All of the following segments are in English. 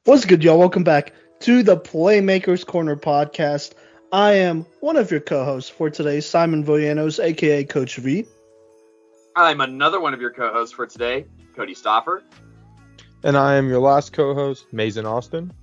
What's good, y'all? Welcome back to the Playmakers Corner podcast. I am one of your co-hosts for today, Simon Villanos, aka Coach V. I'm another one of your co-hosts for today, Kodey Stoffer. And I am your last co-host, Mazen Austin.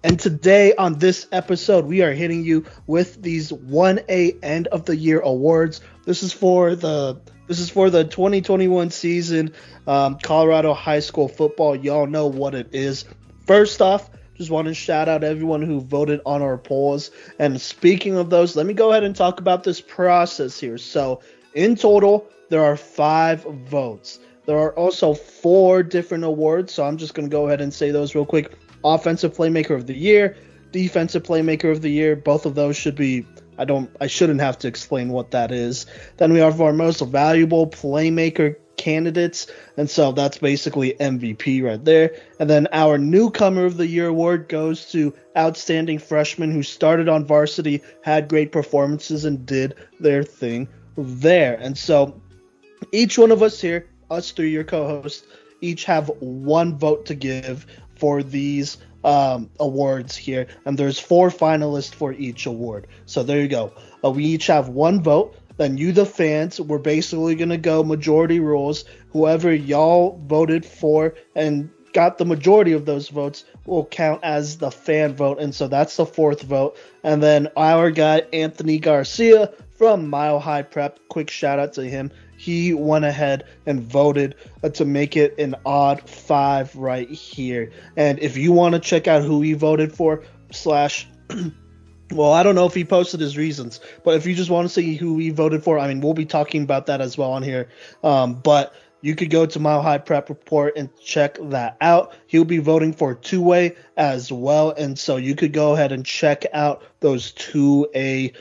And today on this episode, we are hitting you with these 1A end of the year awards. This is for the 2021 season, Colorado Highschool football. Y'all know what it is. First off, just want to shout out everyone who voted on our polls. And speaking of those, let me go ahead and talk about this process here. So in total, there are 5 votes. There are also 4 different awards. So I'm just going to go ahead and say those real quick. Offensive Playmaker of the Year, Defensive Playmaker of the Year. Both of those should be, I shouldn't have to explain what that is. Then we have our Most Valuable Playmaker candidates, and so that's basically MVP right there. And then our Newcomer of the Year award goes to outstanding freshmen who started on varsity, had great performances, and did their thing there. And so each one of us here, us 3, your co-hosts, each have 1 vote to give for these awards here, and there's 4 finalists for each award. So there you go. We each have 1 vote. Then you, the fans, we're basically going to go majority rules. Whoever y'all voted for and got the majority of those votes will count as the fan vote. And so that's the 4th vote. And then our guy, Anthony Garcia from Mile High Prep, quick shout out to him. He went ahead and voted to make it an odd 5 right here. And if you want to check out who he voted for, well, I don't know if he posted his reasons, but if you just want to see who he voted for, I mean, we'll be talking about that as well on here. But you could go to Mile High Prep Report and check that out. He'll be voting for 2A as well, and so you could go ahead and check out those 2A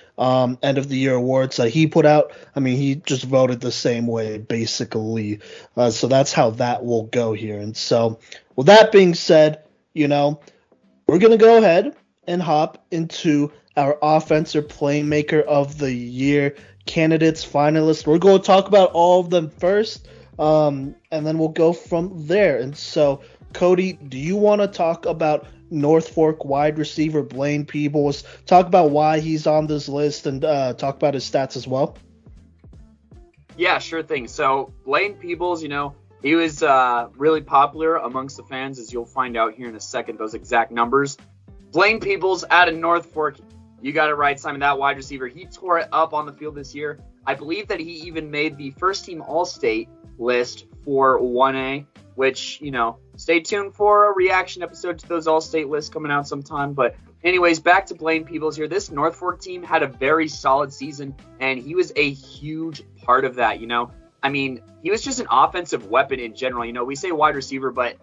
end of the year awards that he put out. I mean, he just voted the same way, basically. So that's how that will go here. And so with that being said, we're going to go ahead and hop into our Offensive Playmaker of the Year candidates, finalists. We're going to talk about all of them first, and then we'll go from there. And so, Kodey, do you want to talk about North Fork wide receiver Blaine Peebles? Talk about why he's on this list and talk about his stats as well. Yeah, sure thing. So Blaine Peebles, he was really popular amongst the fans, as you'll find out here in a second, those exact numbers. Blaine Peebles out of North Fork, you got it right, Simon, that wide receiver. He tore it up on the field this year. I believe that he even made the first-team All-State list for 1A, which, stay tuned for a reaction episode to those All-State lists coming out sometime. But anyways, back to Blaine Peebles here. This North Fork team had a very solid season, and he was a huge part of that, I mean, he was just an offensive weapon in general. We say wide receiver, but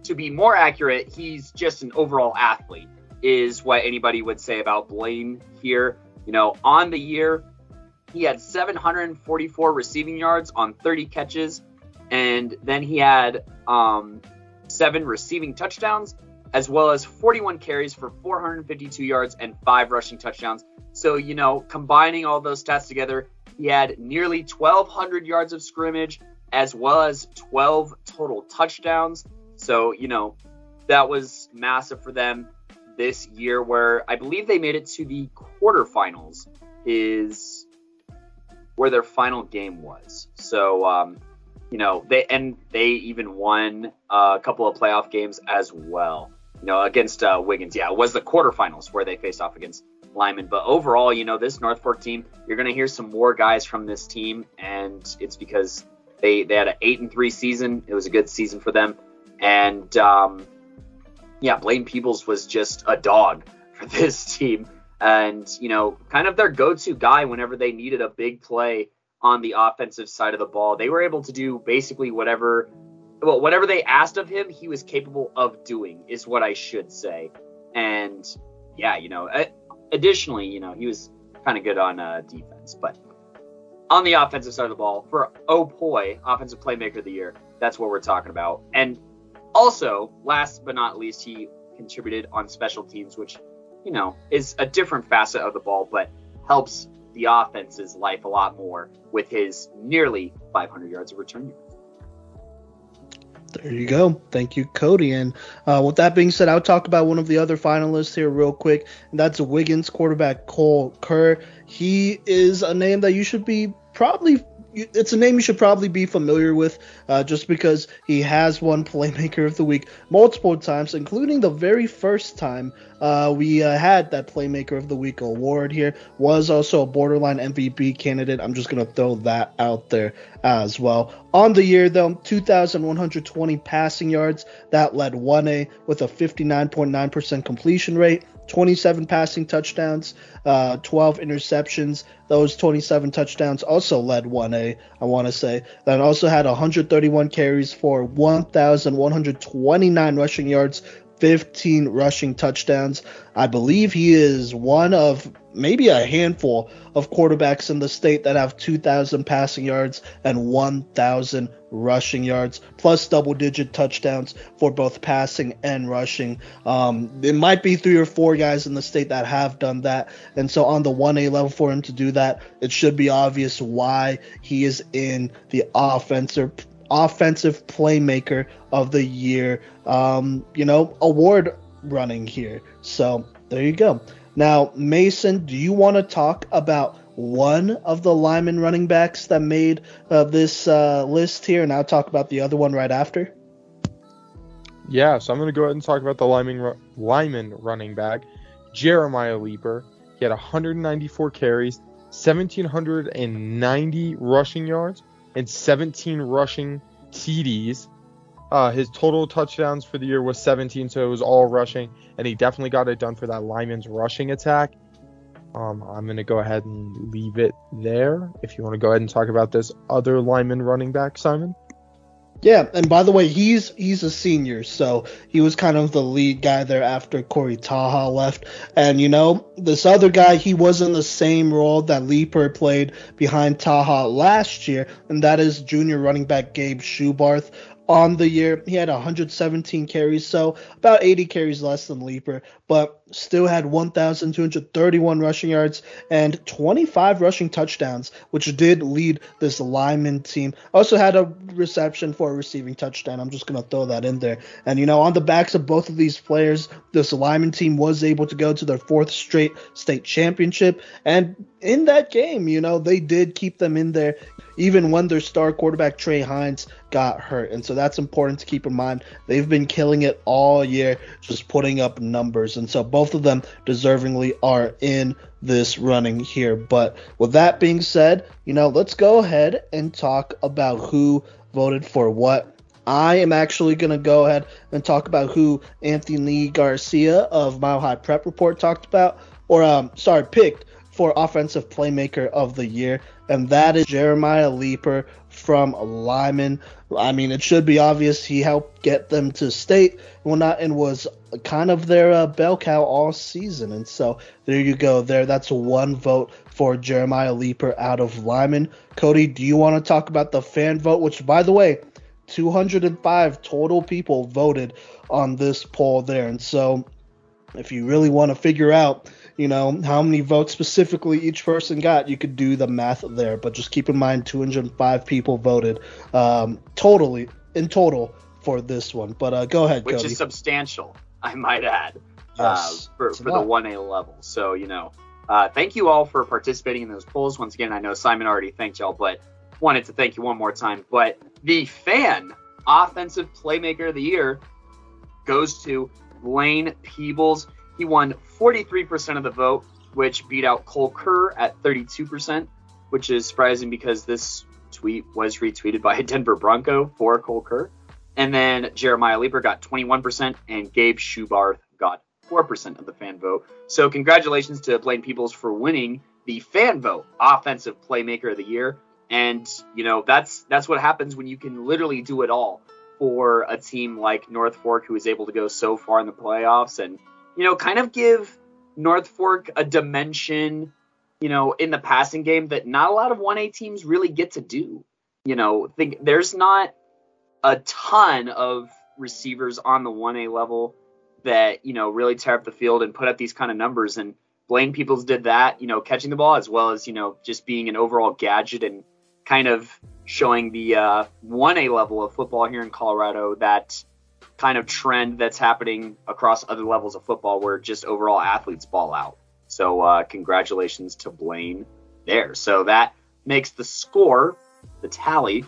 to be more accurate, he's just an overall athlete, is what anybody would say about Blaine here. On the year, he had 744 receiving yards on 30 catches, and then he had 7 receiving touchdowns, as well as 41 carries for 452 yards and 5 rushing touchdowns. So, combining all those stats together, he had nearly 1,200 yards of scrimmage, as well as 12 total touchdowns. So, that was massive for them this year, where I believe they made it to the quarterfinals, is where their final game was. So, they even won a couple of playoff games as well, against Wiggins. Yeah, it was the quarterfinals where they faced off against Lyman. But overall, this North Fork team, you're going to hear some more guys from this team, and it's because they had an 8-3 season. It was a good season for them. And, Blaine Peebles was just a dog for this team. And, kind of their go-to guy whenever they needed a big play on the offensive side of the ball. They were able to do basically whatever they asked of him, he was capable of doing, is what I should say. And, additionally, he was kind of good on defense. But on the offensive side of the ball, for Offensive Playmaker of the Year, that's what we're talking about. And also, last but not least, he contributed on special teams, which, is a different facet of the ball, but helps the offense's life a lot more with his nearly 500 yards of return yards. There you go. Thank you, Kodey. And with that being said, I'll talk about one of the other finalists here real quick, and that's Wiggins quarterback Cole Kerr. He is a name that you should be it's a name you should probably be familiar with, just because he has won Playmaker of the Week multiple times, including the very first time we had that Playmaker of the Week award here. Was also a borderline MVP candidate. I'm just going to throw that out there as well. On the year, though, 2,120 passing yards. That led 1A with a 59.9% completion rate. 27 passing touchdowns, 12 interceptions. Those 27 touchdowns also led 1A, I want to say. Then also had 131 carries for 1,129 rushing yards, 15 rushing touchdowns. I believe he is one of maybe a handful of quarterbacks in the state that have 2,000 passing yards and 1,000 rushing yards, plus double-digit touchdowns for both passing and rushing. It might be 3 or 4 guys in the state that have done that, and so on the 1A level for him to do that, it should be obvious why he is in the offensive Playmaker of the Year, award running here. So there you go. Now, Mason, do you want to talk about one of the lineman running backs that made this list here, and I'll talk about the other one right after? Yeah, so I'm going to go ahead and talk about the lineman running back, Jeremiah Leeper. He had 194 carries, 1,790 rushing yards, and 17 rushing TDs. His total touchdowns for the year was 17, so it was all rushing, and he definitely got it done for that lineman's rushing attack. I'm going to go ahead and leave it there. If you want to go ahead and talk about this other lineman running back, Simon. Yeah, and by the way, he's a senior, so he was kind of the lead guy there after Corey Taha left. And, this other guy, he was in the same role that Leeper played behind Taha last year, and that is junior running back Gabe Schubarth. On the year, he had 117 carries, so about 80 carries less than Leeper, but still had 1,231 rushing yards and 25 rushing touchdowns, which did lead this lineman team. Also had a reception for a receiving touchdown. I'm just going to throw that in there. And, on the backs of both of these players, this lineman team was able to go to their 4th straight state championship. And in that game, they did keep them in there, even when their star quarterback Trey Hines got hurt. And so that's important to keep in mind. They've been killing it all year, just putting up numbers. And so both of them deservingly are in this running here. But with that being said, let's go ahead and talk about who voted for what. I am actually going to go ahead and talk about who Anthony Garcia of Mile High Prep Report picked for Offensive Playmaker of the Year, and that is Jeremiah Leeper from Lyman. I mean, it should be obvious he helped get them to state and whatnot, and was kind of their bell cow all season. And so there you go there. That's one vote for Jeremiah Leeper out of Lyman. Kodey, do you want to talk about the fan vote, which, by the way, 205 total people voted on this poll there. And so if you really want to figure out how many votes specifically each person got, you could do the math there. But just keep in mind, 205 people voted in total for this one. But go ahead, which Kodey. is substantial, I might add, Yes, for the 1A level. So, thank you all for participating in those polls. Once again, I know Simon already thanked y'all, but wanted to thank you one more time. But the fan Offensive Playmaker of the Year goes to Blaine Peebles. He won 43% of the vote, which beat out Cole Kerr at 32%, which is surprising because this tweet was retweeted by a Denver Bronco for Cole Kerr. And then Jeremiah Leeper got 21%, and Gabe Schubarth got 4% of the fan vote. So congratulations to Blaine Peebles for winning the fan vote Offensive Playmaker of the Year. And, that's what happens when you can literally do it all for a team like North Fork, who is able to go so far in the playoffs and, kind of give North Fork a dimension, in the passing game that not a lot of 1A teams really get to do. There's not a ton of receivers on the 1A level that, really tear up the field and put up these kind of numbers. And Blaine Peebles did that, catching the ball, as well as, just being an overall gadget and kind of showing the 1A level of football here in Colorado, that kind of trend that's happening across other levels of football where just overall athletes ball out. So congratulations to Blaine there. So that makes the score, the tally,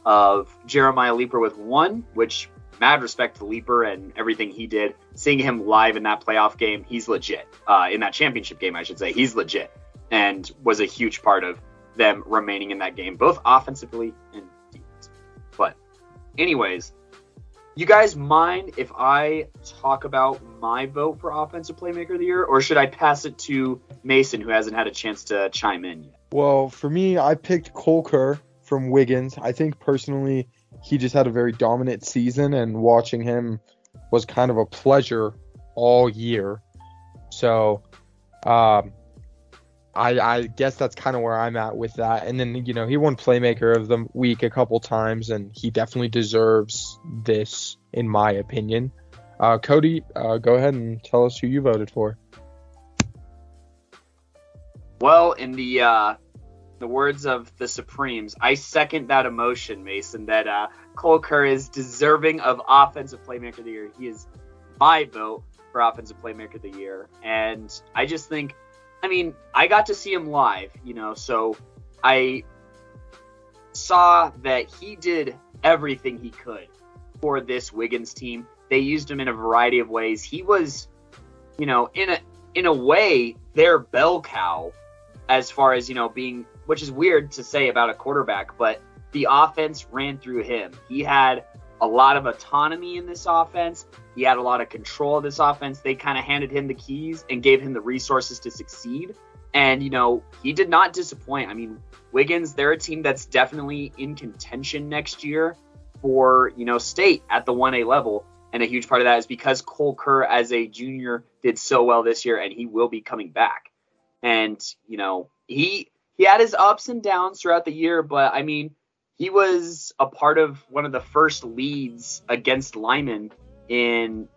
of Jeremiah Leeper with 1, which mad respect to Leeper and everything he did. Seeing him live in that playoff game, he's legit. In that championship game, I should say, he's legit and was a huge part of them remaining in that game, both offensively and defensively. But anyways, you guys mind if I talk about my vote for Offensive Playmaker of the Year, or should I pass it to Mason, who hasn't had a chance to chime in yet? Well, for me, I picked Cole Kerr from Wiggins. I think personally he just had a very dominant season, and watching him was kind of a pleasure all year. So I guess that's kind of where I'm at with that. And then, he won Playmaker of the Week a couple times, and he definitely deserves this, in my opinion. Kodey, go ahead and tell us who you voted for. Well, in the words of the Supremes, I second that emotion, Mason, that Cole Kerr is deserving of Offensive Playmaker of the Year. He is my vote for Offensive Playmaker of the Year. And I just think, I got to see him live, so I saw that he did everything he could for this Wiggins team. They used him in a variety of ways. He was, in a way, their bell cow as far as, being, which is weird to say about a quarterback, but the offense ran through him. He had a lot of autonomy in this offense. He had a lot of control of this offense. They kind of handed him the keys and gave him the resources to succeed. And, he did not disappoint. Wiggins, they're a team that's definitely in contention next year for, state at the 1A level. And a huge part of that is because Cole Kerr as a junior did so well this year, and he will be coming back. And, he had his ups and downs throughout the year, but he was a part of one of the first leads against Lyman in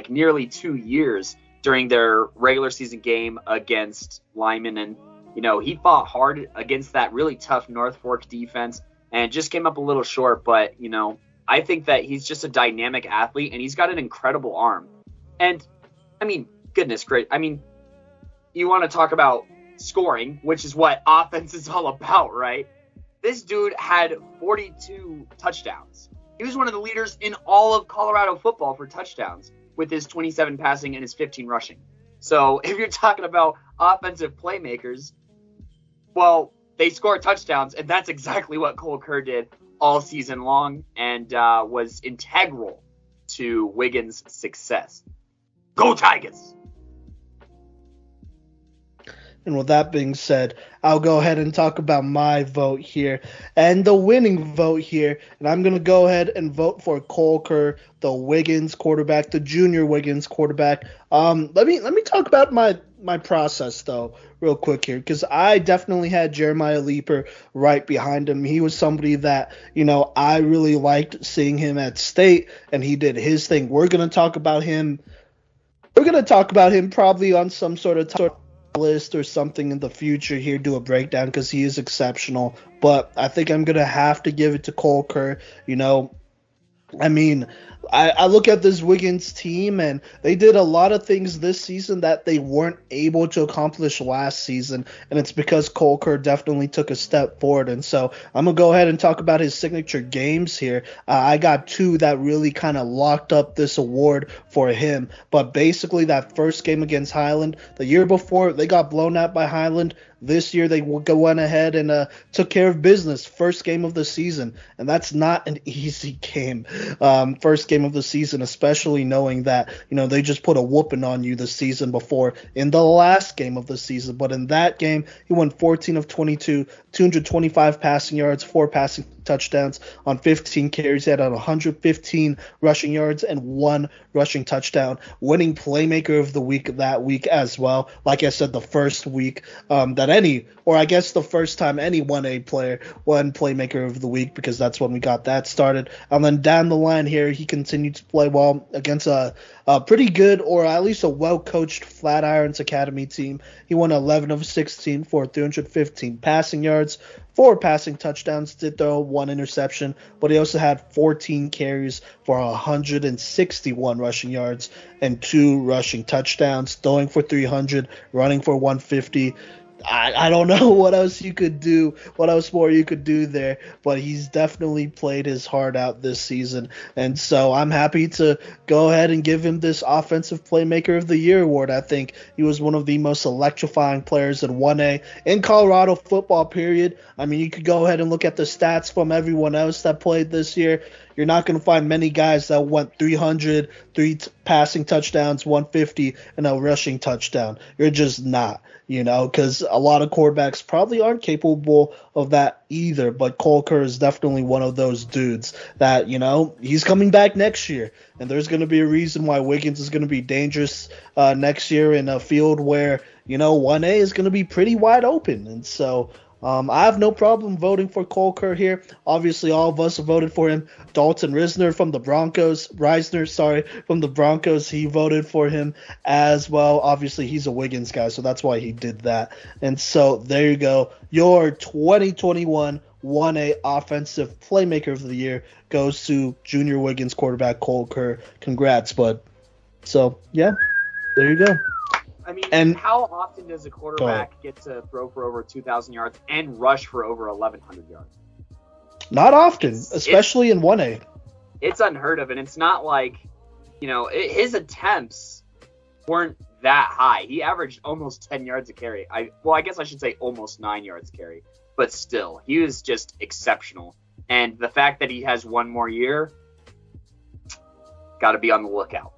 nearly 2 years during their regular season game against Lyman. And, he fought hard against that really tough North Fork defense and just came up a little short. But, I think that he's just a dynamic athlete, and he's got an incredible arm. And, goodness great. You want to talk about scoring, which is what offense is all about, right? This dude had 42 touchdowns. He was one of the leaders in all of Colorado football for touchdowns with his 27 passing and his 15 rushing. So if you're talking about offensive playmakers, well, they score touchdowns, and that's exactly what Cole Kerr did all season long and was integral to Wiggins' success. Go Tigers! And with that being said, I'll go ahead and talk about my vote here. And the winning vote here, and I'm going to go ahead and vote for Cole Kerr, the Wiggins quarterback, the junior Wiggins quarterback. Let me talk about my process, though, real quick here, because I definitely had Jeremiah Leeper right behind him. He was somebody that, I really liked seeing him at state, and he did his thing. We're going to talk about him probably on some sort of list or something in the future here, do a breakdown, because he is exceptional. But I think I'm gonna have to give it to Cole Kerr. I look at this Wiggins team, and they did a lot of things this season that they weren't able to accomplish last season, and it's because Cole Kerr definitely took a step forward. And so I'm going to go ahead and talk about his signature games here. I got 2 that really kind of locked up this award for him, but basically that first game against Highland, the year before they got blown out by Highland. This year they went ahead and took care of business. First game of the season, and that's not an easy game. First game of the season, especially knowing that they just put a whooping on you the season before in the last game of the season. But in that game, he won 14 of 22, 225 passing yards, 4 passing touchdowns on 15 carries. He had 115 rushing yards and 1 rushing touchdown, winning Playmaker of the Week that week as well. Like I said, the first week the first time any 1A player won Playmaker of the Week, because that's when we got that started. And then down the line here, he continued to play well against a pretty good, or at least a well-coached Flatirons Academy team. He won 11 of 16 for 315 passing yards, 4 passing touchdowns, did throw 1 interception, but he also had 14 carries for 161 rushing yards and 2 rushing touchdowns, throwing for 300, running for 150. I don't know what else you could do, what else more you could do there, but he's definitely played his heart out this season. And so I'm happy to go ahead and give him this Offensive Playmaker of the Year award. I think he was one of the most electrifying players in 1A in Colorado football, period. I mean, you could go ahead and look at the stats from everyone else that played this year. You're not going to find many guys that went 300, 3 passing touchdowns, 150, and a rushing touchdown. You're just not, because a lot of quarterbacks probably aren't capable of that either. But Cole Kerr is definitely one of those dudes that, he's coming back next year. And there's going to be a reason why Wiggins is going to be dangerous next year in a field where, 1A is going to be pretty wide open. And so I have no problem voting for Cole Kerr here. Obviously, all of us voted for him. Dalton Reisner from the Broncos, he voted for him as well. Obviously, he's a Wiggins guy, so that's why he did that. And so there you go. Your 2021 1A Offensive Playmaker of the Year goes to Junior Wiggins quarterback Cole Kerr. Congrats, bud. So, yeah, there you go. I mean, how often does a quarterback get to throw for over 2,000 yards and rush for over 1,100 yards? Not often, especially in 1A. It's unheard of, and it's not like, his attempts weren't that high. He averaged almost 10 yards a carry. I guess I should say almost 9 yards a carry, but still, he was just exceptional. And the fact that he has one more year, got to be on the lookout.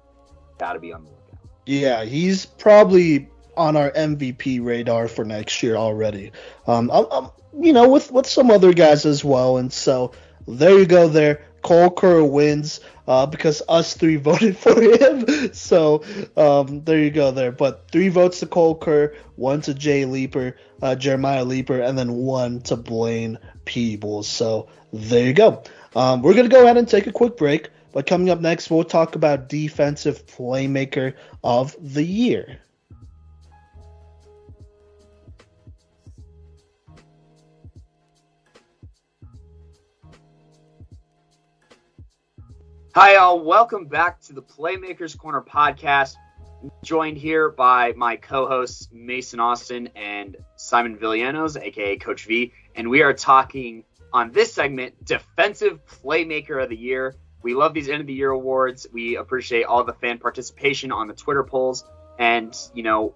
Yeah, he's probably on our MVP radar for next year already. With some other guys as well. And so there you go there. Cole Kerr wins because us 3 voted for him. So there you go there. But 3 votes to Cole Kerr, 1 to Jeremiah Leeper, and then 1 to Blaine Peebles. So there you go. We're going to go ahead and take a quick break. But coming up next, we'll talk about Defensive Playmaker of the Year. Hi, all. Welcome back to the Playmakers Corner podcast. I'm joined here by my co-hosts Mason Austin and Simon Villanos, a.k.a. Coach V. And we are talking on this segment, Defensive Playmaker of the Year. We love these end of the year awards. We appreciate all the fan participation on the Twitter polls. And,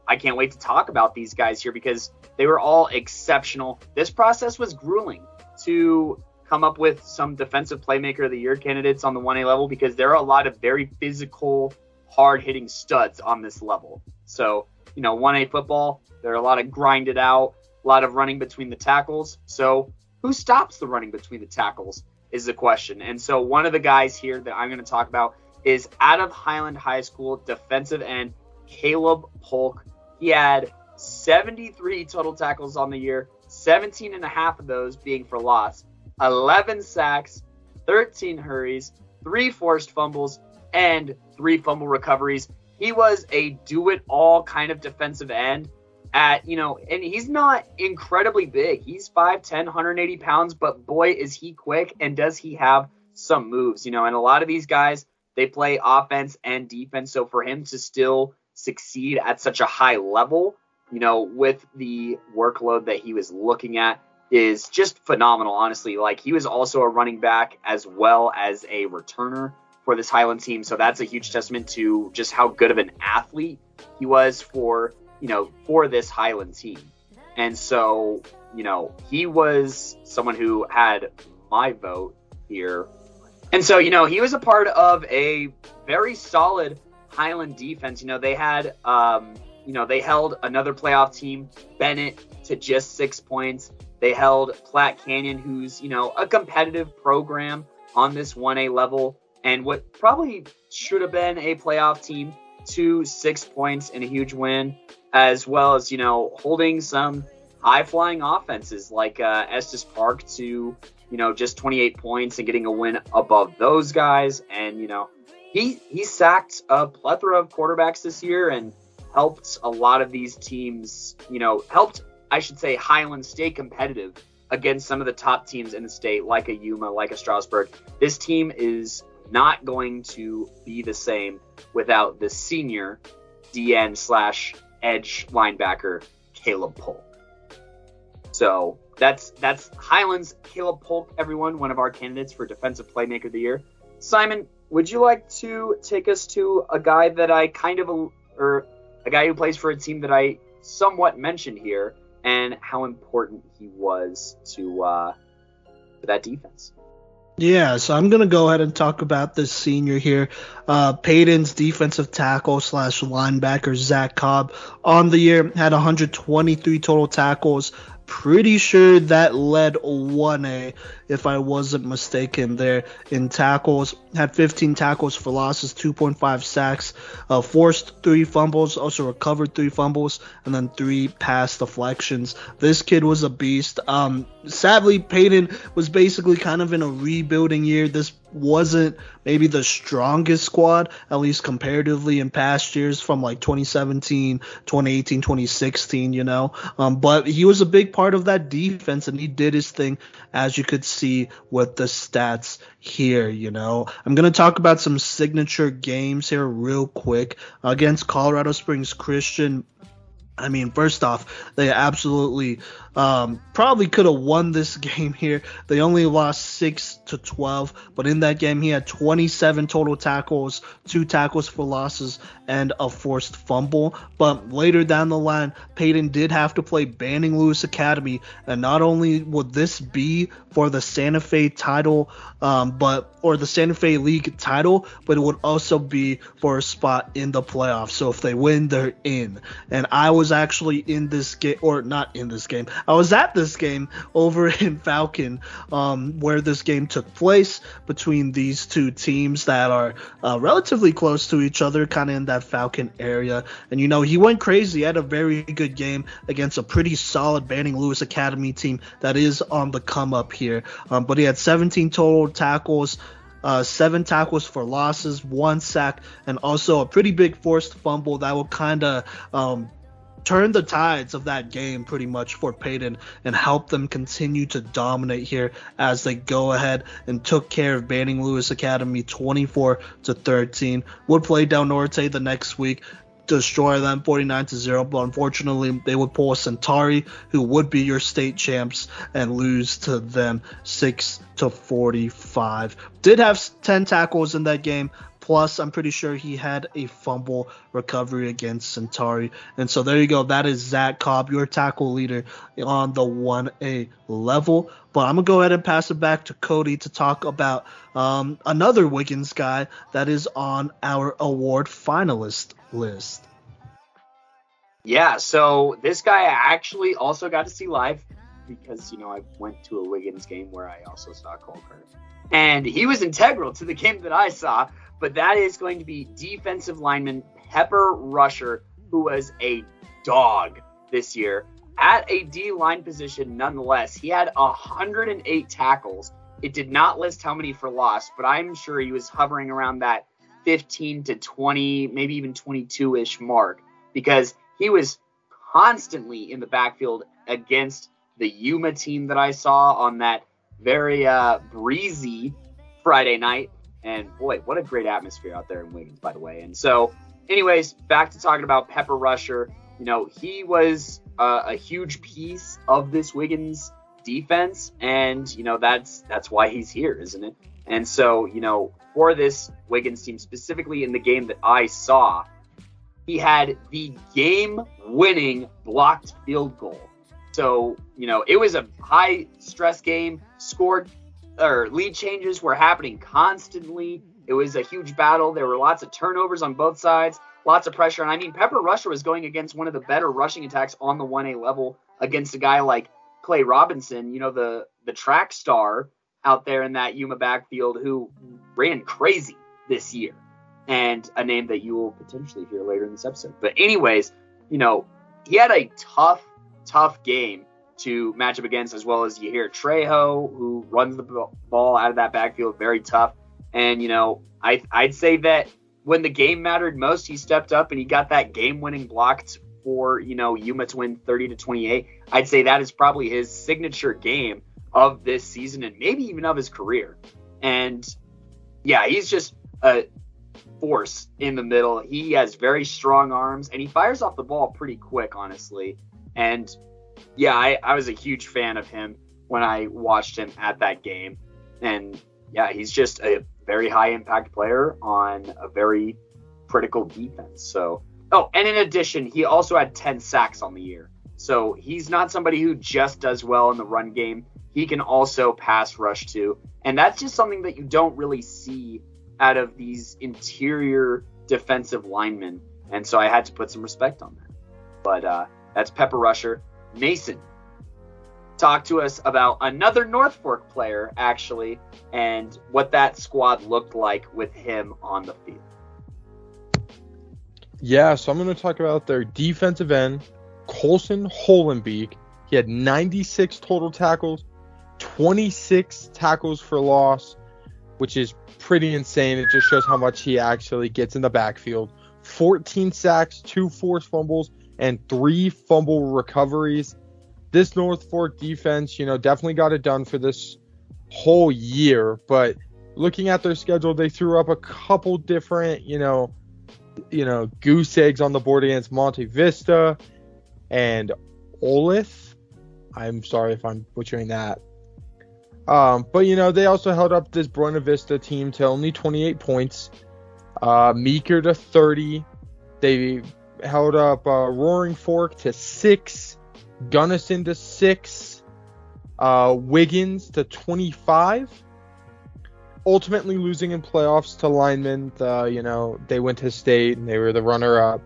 I can't wait to talk about these guys here because they were all exceptional. This process was grueling to come up with some Defensive Playmaker of the Year candidates on the 1A level because there are a lot of very physical, hard-hitting studs on this level. So, 1A football, there are a lot of grinded out, a lot of running between the tackles. So who stops the running between the tackles is the question. And so one of the guys here that I'm going to talk about is out of Highland High School defensive end Caleb Polk. He had 73 total tackles on the year, 17 and a half of those being for loss, 11 sacks, 13 hurries, 3 forced fumbles, and 3 fumble recoveries. He was a do-it-all kind of defensive end and he's not incredibly big. He's 5'10", 180 pounds, but boy, is he quick and does he have some moves, and a lot of these guys, they play offense and defense. So for him to still succeed at such a high level, with the workload that he was looking at is just phenomenal, honestly. Like, he was also a running back as well as a returner for this Highland team. So that's a huge testament to just how good of an athlete he was for this Highland team. And so, he was someone who had my vote here. And so, he was a part of a very solid Highland defense. They had, they held another playoff team, Bennett, to just 6 points. They held Platte Canyon, who's, a competitive program on this 1A level, and what probably should have been a playoff team, to 6 points in a huge win, as well as, holding some high-flying offenses like Estes Park to just 28 points and getting a win above those guys. And, he sacked a plethora of quarterbacks this year and helped a lot of these teams, helped, I should say, Highland stay competitive against some of the top teams in the state, like a Yuma, like a Strasburg. This team is not going to be the same without the senior DN/edge linebacker, Caleb Polk. So that's Highland's Caleb Polk, everyone, one of our candidates for Defensive Playmaker of the Year. Simon, would you like to take us to a guy that I a guy who plays for a team that I somewhat mentioned here, and how important he was to that defense? Yeah, so I'm going to go ahead and talk about this senior here. Peyton's defensive tackle / linebacker, Zach Cobb, on the year had 123 total tackles. Pretty sure that led 1A, if I wasn't mistaken there, in tackles. Had 15 tackles for losses, 2.5 sacks, forced 3 fumbles, also recovered 3 fumbles, and then 3 pass deflections. This kid was a beast. Sadly, Peyton was basically kind of in a rebuilding year. This wasn't maybe the strongest squad, at least comparatively in past years from like 2017, 2018, 2016, but he was a big part of that defense, and he did his thing, as you could see with the stats here. I'm going to talk about some signature games here real quick. Against Colorado Springs Christian, first off, they absolutely probably could have won this game here. They only lost 6-12, but in that game he had 27 total tackles, 2 tackles for losses, and a forced fumble. But later down the line, Peyton did have to play Banning Lewis Academy, and not only would this be for the Santa Fe title, or the Santa Fe League title, but it would also be for a spot in the playoffs. So if they win, they're in. And I was actually in this game, or not in this game, I was at this game over in Falcon, where this game took place between these two teams that are relatively close to each other, kind of in that Falcon area. And he went crazy. He had a very good game against a pretty solid Banning Lewis Academy team that is on the come up here. But he had 17 total tackles, 7 tackles for losses, 1 sack, and also a pretty big forced fumble that will kind of turn the tides of that game pretty much for Peyton and help them continue to dominate here as they go ahead and took care of Banning Lewis Academy 24-13. Would play Del Norte the next week, destroy them 49-0, but unfortunately they would pull a Centauri, who would be your state champs, and lose to them 6-45. Did have 10 tackles in that game, plus I'm pretty sure he had a fumble recovery against Centauri. And so there you go. That is Zach Cobb, your tackle leader on the 1A level. But I'm going to go ahead and pass it back to Kodey to talk about another Wiggins guy that is on our award finalist list. Yeah, so this guy I actually also got to see live because, I went to a Wiggins game where I also saw Cole Kerr. And he was integral to the game that I saw. But that is going to be defensive lineman Pepper Rusher, who was a dog this year at a D-line position nonetheless. He had 108 tackles. It did not list how many for loss, but I'm sure he was hovering around that 15 to 20, maybe even 22-ish mark, because he was constantly in the backfield against the Yuma team that I saw on that very breezy Friday night. And boy, what a great atmosphere out there in Wiggins, by the way. And so, anyways, back to talking about Pepper Rusher. He was a huge piece of this Wiggins defense, and that's why he's here, isn't it? And so, for this Wiggins team, specifically in the game that I saw, he had the game-winning blocked field goal. So, it was a high-stress game. Lead changes were happening constantly. It was a huge battle. There were lots of turnovers on both sides, lots of pressure. And Pepper Rusher was going against one of the better rushing attacks on the 1A level against a guy like Clay Robinson, the track star out there in that Yuma backfield who ran crazy this year, and a name that you will potentially hear later in this episode. But anyways, he had a tough game to match up against, as well as you hear Trejo, who runs the ball out of that backfield, very tough. And, I'd say that when the game mattered most, he stepped up and he got that game-winning block for, Yuma to win 30-28. I'd say that is probably his signature game of this season and maybe even of his career. And, yeah, he's just a force in the middle. He has very strong arms, and he fires off the ball pretty quick, honestly. And, yeah, I was a huge fan of him when I watched him at that game. And, yeah, he's just a very high-impact player on a very critical defense. So, and in addition, he also had 10 sacks on the year. So he's not somebody who just does well in the run game. He can also pass rush too. And that's just something that you don't really see out of these interior defensive linemen. And so I had to put some respect on that. But that's Pepper Rusher. Mason, talk to us about another North Fork player, actually, and what that squad looked like with him on the field. Yeah, so I'm going to talk about their defensive end, Colson Holenbeek. He had 96 total tackles, 26 tackles for loss, which is pretty insane. It just shows how much he actually gets in the backfield. 14 sacks, 2 forced fumbles, and 3 fumble recoveries. This North Fork defense, definitely got it done for this whole year. But looking at their schedule, they threw up a couple different, goose eggs on the board against Monte Vista and Olith. I'm sorry if I'm butchering that. But they also held up this Buena Vista team to only 28 points. Meeker to 30. They held up Roaring Fork to 6. Gunnison to 6. Wiggins to 25. Ultimately losing in playoffs to linemen. They went to state and they were the runner-up,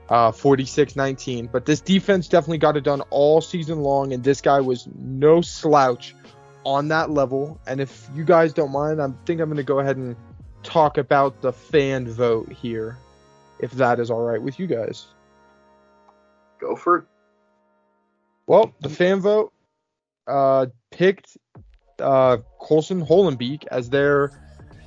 46-19. But this defense definitely got it done all season long, and this guy was no slouch on that level. And if you guys don't mind, I think I'm going to go ahead and talk about the fan vote here, if that is all right with you guys. Go for it. Well, the fan vote picked Colson Holenbeek as their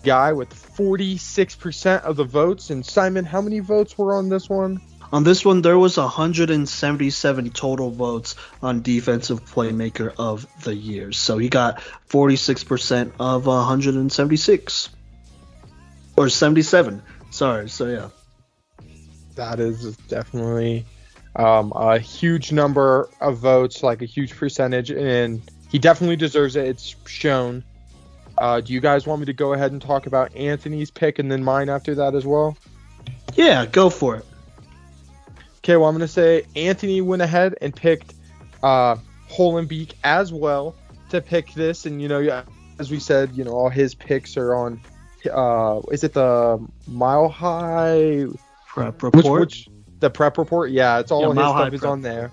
guy with 46% of the votes. And Simon, how many votes were on this one? On this one, there was 177 total votes on Defensive Playmaker of the year. So he got 46% of 176. Or 77. Sorry. So, yeah. That is definitely a huge number of votes, like a huge percentage. And he definitely deserves it. It's shown. Do you guys want me to go ahead and talk about Anthony's pick and then mine after that as well? Yeah, go for it. Okay, well, I'm going to say Anthony went ahead and picked Holenbeek as well to pick this. And, as we said, all his picks are on, is it the Mile High Prep Report? The Prep Report? Yeah, it's all his stuff is on there.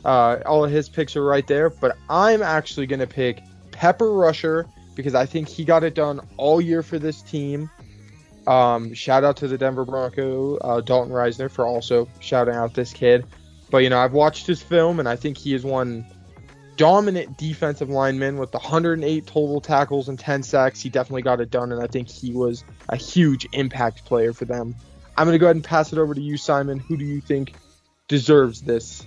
All of his picks are right there. But I'm actually going to pick Pepper Rusher because I think he got it done all year for this team. Shout out to the Denver Bronco, Dalton Reisner, for also shouting out this kid. But, I've watched his film, and I think he is one dominant defensive lineman with 108 total tackles and 10 sacks. He definitely got it done, and I think he was a huge impact player for them. I'm going to go ahead and pass it over to you, Simon. Who do you think deserves this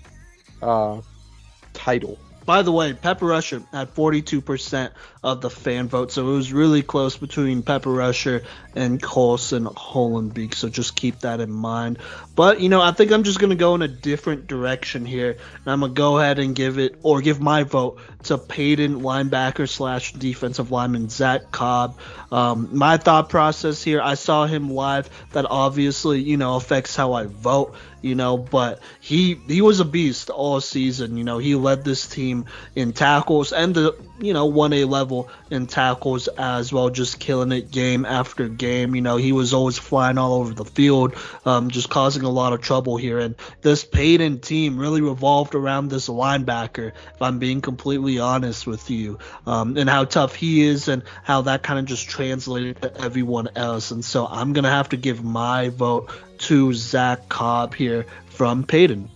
title? By the way, Pepper Rusher had 42% of the fan vote, so it was really close between Pepper Rusher and Colson Holenbeek, so just keep that in mind. But, I think I'm just going to go in a different direction here, and I'm going to go ahead and give my vote to Payton linebacker / defensive lineman Zach Cobb. My thought process here, I saw him live. That obviously, affects how I vote. But he was a beast all season. He led this team in tackles and the 1A level in tackles as well, just killing it game after game. He was always flying all over the field, just causing a lot of trouble here. And this Payton team really revolved around this linebacker, if I'm being completely honest with you, and how tough he is and how that kind of just translated to everyone else. And so I'm going to have to give my vote to Zach Cobb here from Payton.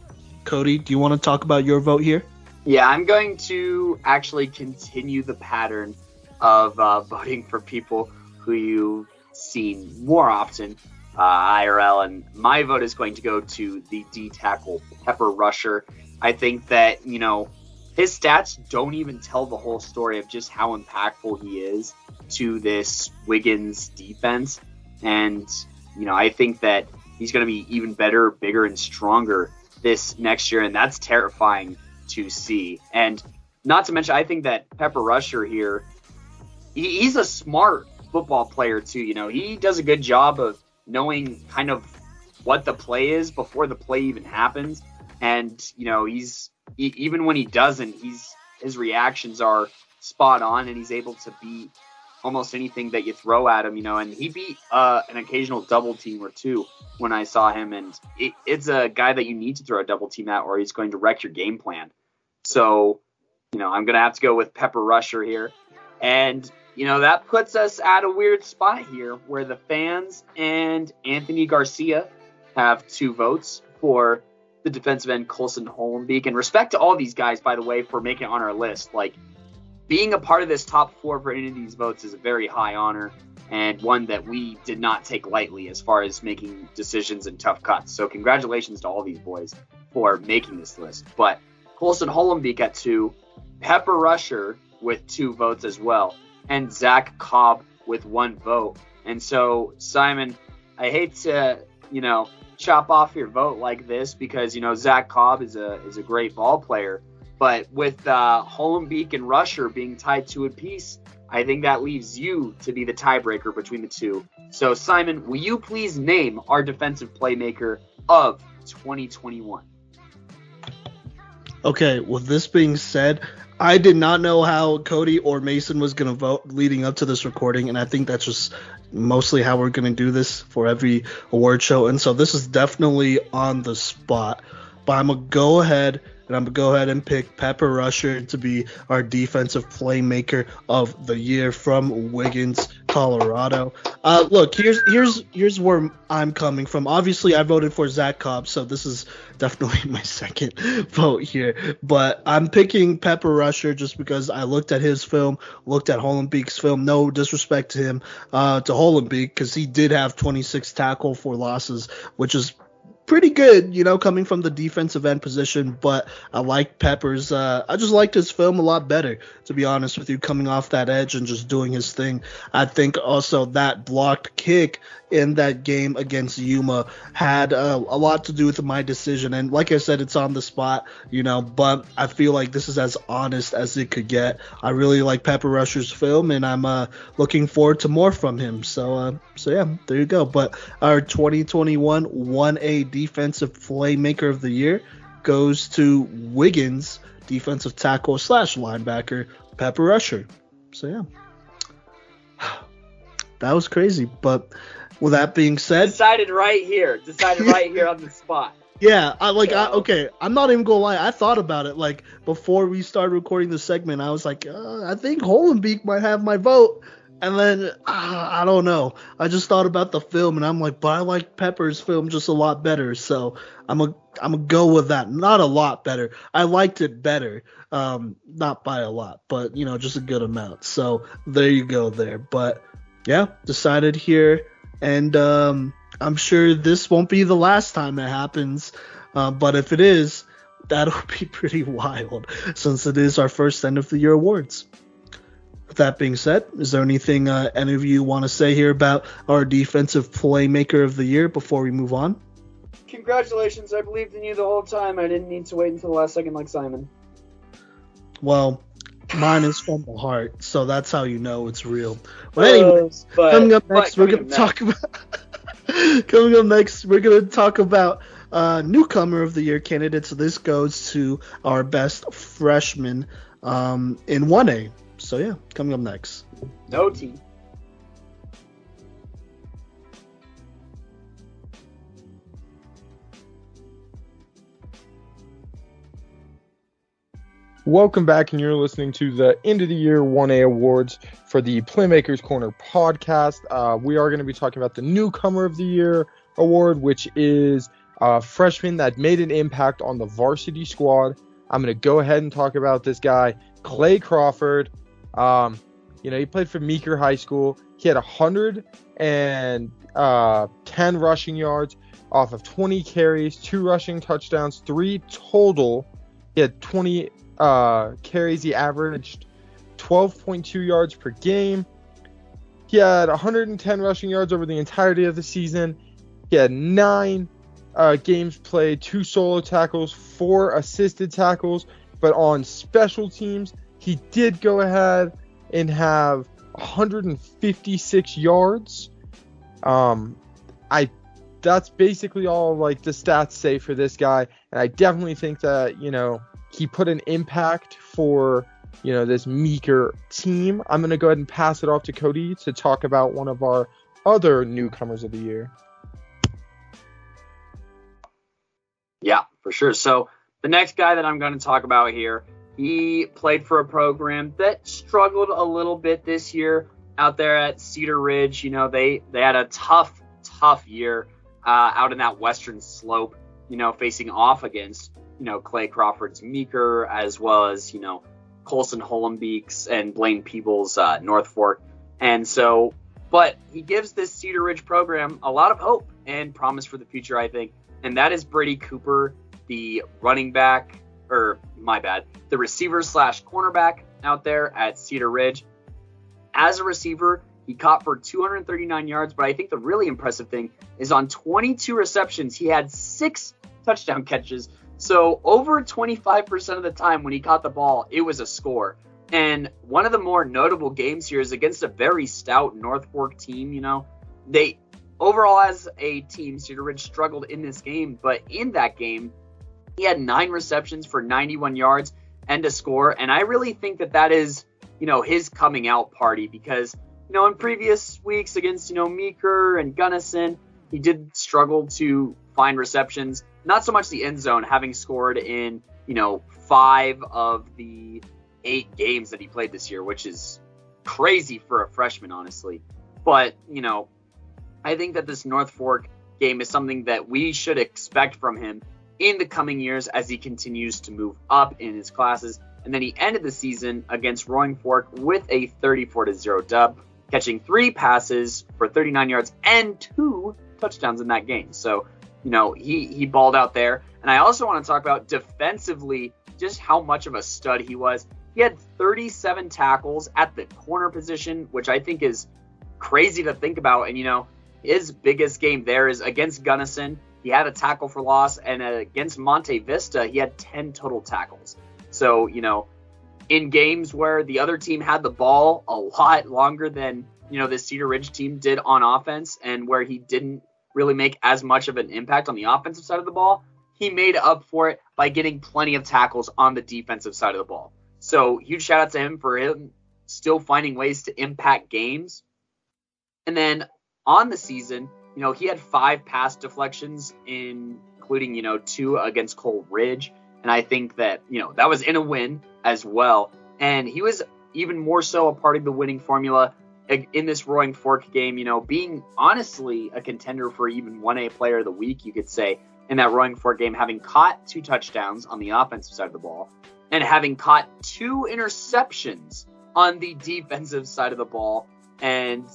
Kodey, do you want to talk about your vote here? Yeah, I'm going to actually continue the pattern of voting for people who you've seen more often, IRL, and my vote is going to go to the D tackle, Pepper Rusher. I think that, his stats don't even tell the whole story of just how impactful he is to this Wiggins defense. And, I think that he's going to be even better, bigger, and stronger this next year, and that's terrifying to see. And not to mention, I think that Pepper Rusher here, he's a smart football player too. He does a good job of knowing kind of what the play is before the play even happens. And, even when he doesn't, his reactions are spot on, and he's able to beat almost anything that you throw at him, and he beat an occasional double team or two when I saw him. And it's a guy that you need to throw a double team at, or he's going to wreck your game plan. So, I'm going to have to go with Pepper Rusher here. And, that puts us at a weird spot here where the fans and Anthony Garcia have 2 votes for the defensive end Colson Hollenbeek. And respect to all these guys, by the way, for making it on our list. Like, being a part of this top 4 for any of these votes is a very high honor, and one that we did not take lightly as far as making decisions and tough cuts. So congratulations to all these boys for making this list. But Colson Hollenbeek at 2, Pepper Rusher with 2 votes as well, and Zach Cobb with 1 vote. And so, Simon, I hate to, chop off your vote like this because, Zach Cobb is a great ball player. But with Hollenbeek and Rusher being tied 2 apiece, I think that leaves you to be the tiebreaker between the 2. So, Simon, will you please name our defensive playmaker of 2021? Okay, with this being said, I did not know how Kodey or Mason was going to vote leading up to this recording, and I think that's just mostly how we're going to do this for every award show. And so this is definitely on the spot. But I'm going to go ahead and pick Pepper Rusher to be our defensive playmaker of the year from Wiggins, Colorado. Look, here's where I'm coming from. Obviously, I voted for Zach Cobb, so this is definitely my second vote here. But I'm picking Pepper Rusher just because I looked at his film, looked at Hollenbeek's film. No disrespect to him, to Hollenbeek, because he did have 26 tackle for losses, which is pretty good, coming from the defensive end position. But I like Pepper's. I just liked his film a lot better, to be honest with you, coming off that edge and just doing his thing. I think also that blocked kick in that game against Yuma had a lot to do with my decision. And like I said, it's on the spot, but I feel like this is as honest as it could get. I really like Pepper Rusher's film, and I'm looking forward to more from him. So yeah, there you go. But our 2021 1A defensive playmaker of the year goes to Wiggins, defensive tackle / linebacker, Pepper Rusher. So yeah, that was crazy. But with that being said, decided right here on the spot. Yeah, I'm not even gonna lie. I thought about it like before we started recording the segment. I was like, I think Hollenbeek might have my vote. And then, I don't know. I just thought about the film, and I'm like, but I like Pepper's film just a lot better. So I'm a go with that. Not a lot better. I liked it better. Not by a lot, but, just a good amount. So there you go there. But, yeah, decided here. And I'm sure this won't be the last time it happens. But if it is, that'll be pretty wild, since it is our first end of the year awards. With that being said, is there anything any of you want to say here about our defensive playmaker of the year before we move on? Congratulations, I believed in you the whole time. I didn't need to wait until the last second like Simon. Well, mine is from the heart, so that's how you know it's real. But anyways, coming up next, we're going to talk about newcomer of the year candidates. This goes to our best freshman in 1A. So yeah, coming up next. No team. Welcome back, and you're listening to the end of the year 1A awards for the Playmakers Corner podcast. We are going to be talking about the Newcomer of the Year award, which is a freshman that made an impact on the varsity squad I'm going to go ahead and talk about this guy, Clay Crawford. He played for Meeker High School. He had 110 rushing yards off of 20 carries, 2 rushing touchdowns, 3 total. He had 20 carries. He averaged 12.2 yards per game. He had 110 rushing yards over the entirety of the season. He had 9 games played, 2 solo tackles, 4 assisted tackles. But on special teams, he did go ahead and have 156 yards. That's basically all like the stats say for this guy, and I definitely think that he put an impact for this Meeker team. I'm gonna go ahead and pass it off to Kodey to talk about one of our other newcomers of the year. Yeah, for sure. So the next guy that I'm going to talk about here, he played for a program that struggled a little bit this year out there at Cedar Ridge. They had a tough year out in that western slope, facing off against, Clay Crawford's Meeker, as well as, Colson Hollenbeek's and Blaine Peebles' North Fork. But he gives this Cedar Ridge program a lot of hope and promise for the future, I think. And that is Brady Cooper, the the receiver/cornerback out there at Cedar Ridge. As a receiver, he caught for 239 yards, but I think the really impressive thing is on 22 receptions, he had 6 touchdown catches. So over 25% of the time when he caught the ball, it was a score. And one of the more notable games here is against a very stout North Fork team. They overall as a team, Cedar Ridge struggled in this game, but in that game, he had 9 receptions for 91 yards and a score. And I really think that is, his coming out party because, in previous weeks against, Meeker and Gunnison, he did struggle to find receptions. Not so much the end zone, having scored in, 5 of the 8 games that he played this year, which is crazy for a freshman, honestly. But, I think that this North Fork game is something that we should expect from him in the coming years as he continues to move up in his classes. And then he ended the season against Roaring Fork with a 34-0 dub, catching 3 passes for 39 yards and 2 touchdowns in that game. So, he balled out there. And I also want to talk about defensively just how much of a stud he was. He had 37 tackles at the corner position, which I think is crazy to think about. And, his biggest game there is against Gunnison. He had a tackle for loss, and against Monte Vista, he had 10 total tackles. So, in games where the other team had the ball a lot longer than, the Cedar Ridge team did on offense, and where he didn't really make as much of an impact on the offensive side of the ball, he made up for it by getting plenty of tackles on the defensive side of the ball. So, huge shout out to him for him still finding ways to impact games. And then on the season, he had 5 pass deflections, including, 2 against Coal Ridge. And I think that, that was in a win as well. And he was even more so a part of the winning formula in this Roaring Fork game, being honestly a contender for even 1A player of the week, you could say, in that Roaring Fork game, having caught 2 touchdowns on the offensive side of the ball and having caught 2 interceptions on the defensive side of the ball. And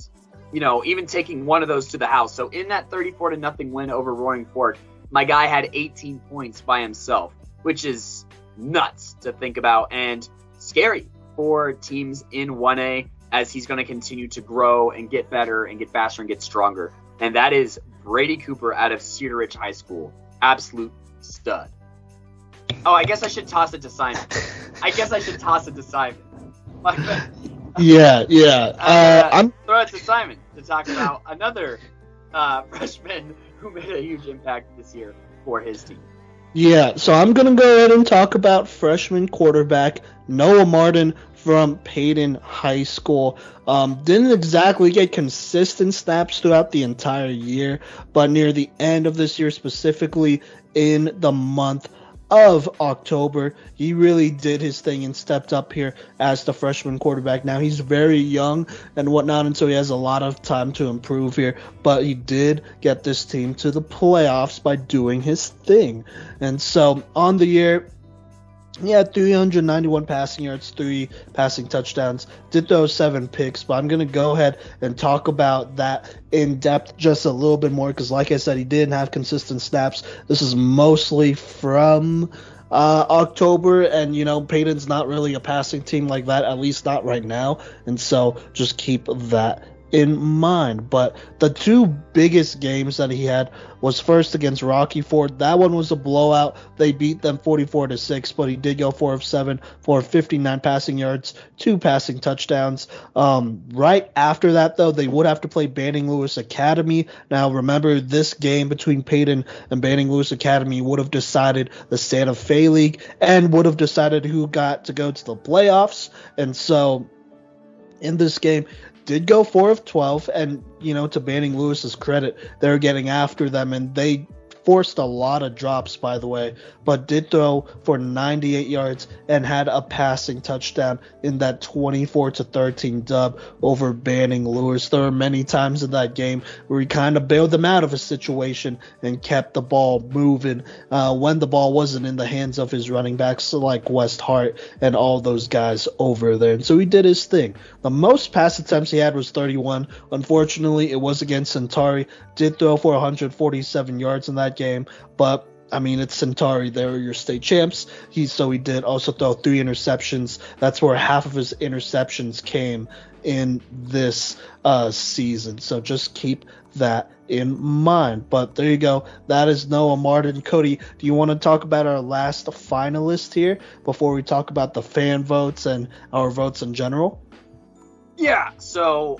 even taking one of those to the house. So in that 34-0 win over Roaring Fork, my guy had 18 points by himself, which is nuts to think about and scary for teams in 1A as he's going to continue to grow and get better and get faster and get stronger. And that is Brady Cooper out of Cedar Ridge High School. Absolute stud. Oh, I guess I should toss it to Simon. Yeah. Throw it to Simon to talk about another freshman who made a huge impact this year for his team. Yeah, so I'm going to go ahead and talk about freshman quarterback Noah Martin from Payton High School. Didn't exactly get consistent snaps throughout the entire year, but near the end of this year, specifically in the month of October, he really did his thing and stepped up here as the freshman quarterback. Now, he's very young and whatnot, and so he has a lot of time to improve here, but he did get this team to the playoffs by doing his thing. And so on the year, He had 391 passing yards, 3 passing touchdowns, did throw 7 picks, but I'm going to go ahead and talk about that in depth just a little bit more because, like I said, he didn't have consistent snaps. This is mostly from October, and, Peyton's not really a passing team like that, at least not right now, and so just keep that in mind. But the 2 biggest games that he had was first against Rocky Ford. That one was a blowout. They beat them 44-6, but he did go 4 of 7 for 59 passing yards, 2 passing touchdowns. Right after that, though, they would have to play Banning Lewis Academy. Now, remember, this game between Peyton and Banning Lewis Academy would have decided the Santa Fe League and would have decided who got to go to the playoffs. And so in this game, did go 4 of 12, and, to Banning Lewis's credit, they're getting after them, and they forced a lot of drops, by the way, but did throw for 98 yards and had a passing touchdown in that 24-13 dub over Banning Lewis. There were many times in that game where he kind of bailed them out of a situation and kept the ball moving when the ball wasn't in the hands of his running backs like West Hart and all those guys over there. And so he did his thing. The most pass attempts he had was 31. Unfortunately, it was against Centauri. Did throw for 147 yards in that game, but it's Centauri. They're your state champs. He did also throw 3 interceptions. That's where half of his interceptions came in this season. So just keep that in mind. But there you go. That is Noah Martin. Kodey, do you want to talk about our last finalist here before we talk about the fan votes and our votes in general? Yeah. So,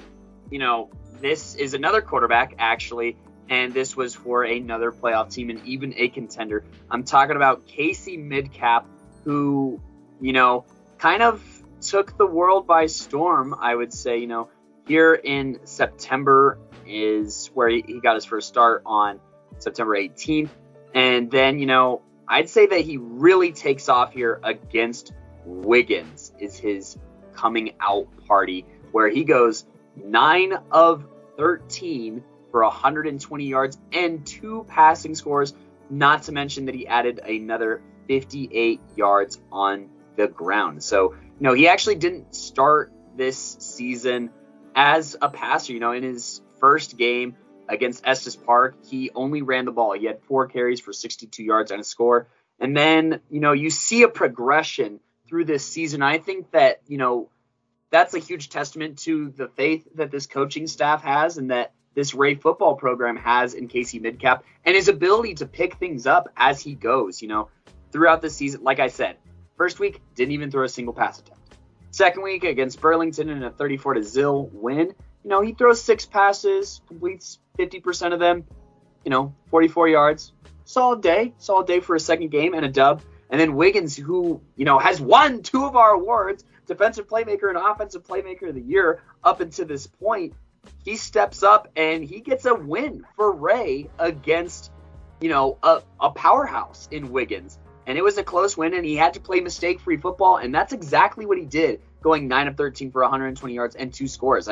this is another quarterback, actually. And this was for another playoff team and even a contender. I'm talking about Casey Midcap, who, kind of took the world by storm, I would say. Here in September is where he got his first start on September 18th. And then, I'd say that he really takes off here against Wiggins is his coming out party, where he goes 9 of 13 for 120 yards and 2 passing scores, not to mention that he added another 58 yards on the ground. So, he actually didn't start this season as a passer. In his first game against Estes Park, he only ran the ball. He had 4 carries for 62 yards and a score. And then, you see a progression through this season. I think that, that's a huge testament to the faith that this coaching staff has and that this Ray football program has in Casey Midcap and his ability to pick things up as he goes, throughout the season. Like I said, first week, didn't even throw a single pass attempt. Second week against Burlington in a 34-0 win, he throws 6 passes, completes 50% of them, 44 yards. Solid day for a second game and a dub. And then Wiggins, who, has won 2 of our awards, Defensive Playmaker and Offensive Playmaker of the Year up until this point, he steps up and he gets a win for Ray against, a powerhouse in Wiggins. And it was a close win, and he had to play mistake-free football, and that's exactly what he did, going 9 of 13 for 120 yards and 2 scores.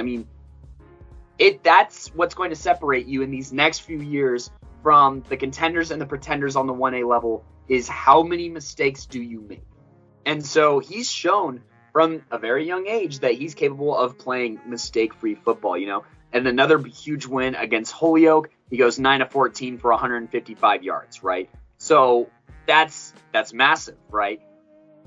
That's what's going to separate you in these next few years from the contenders and the pretenders on the 1A level is how many mistakes do you make. And so he's shown from a very young age that he's capable of playing mistake-free football, And another huge win against Holyoke, he goes 9 of 14 for 155 yards, right? So that's massive, right?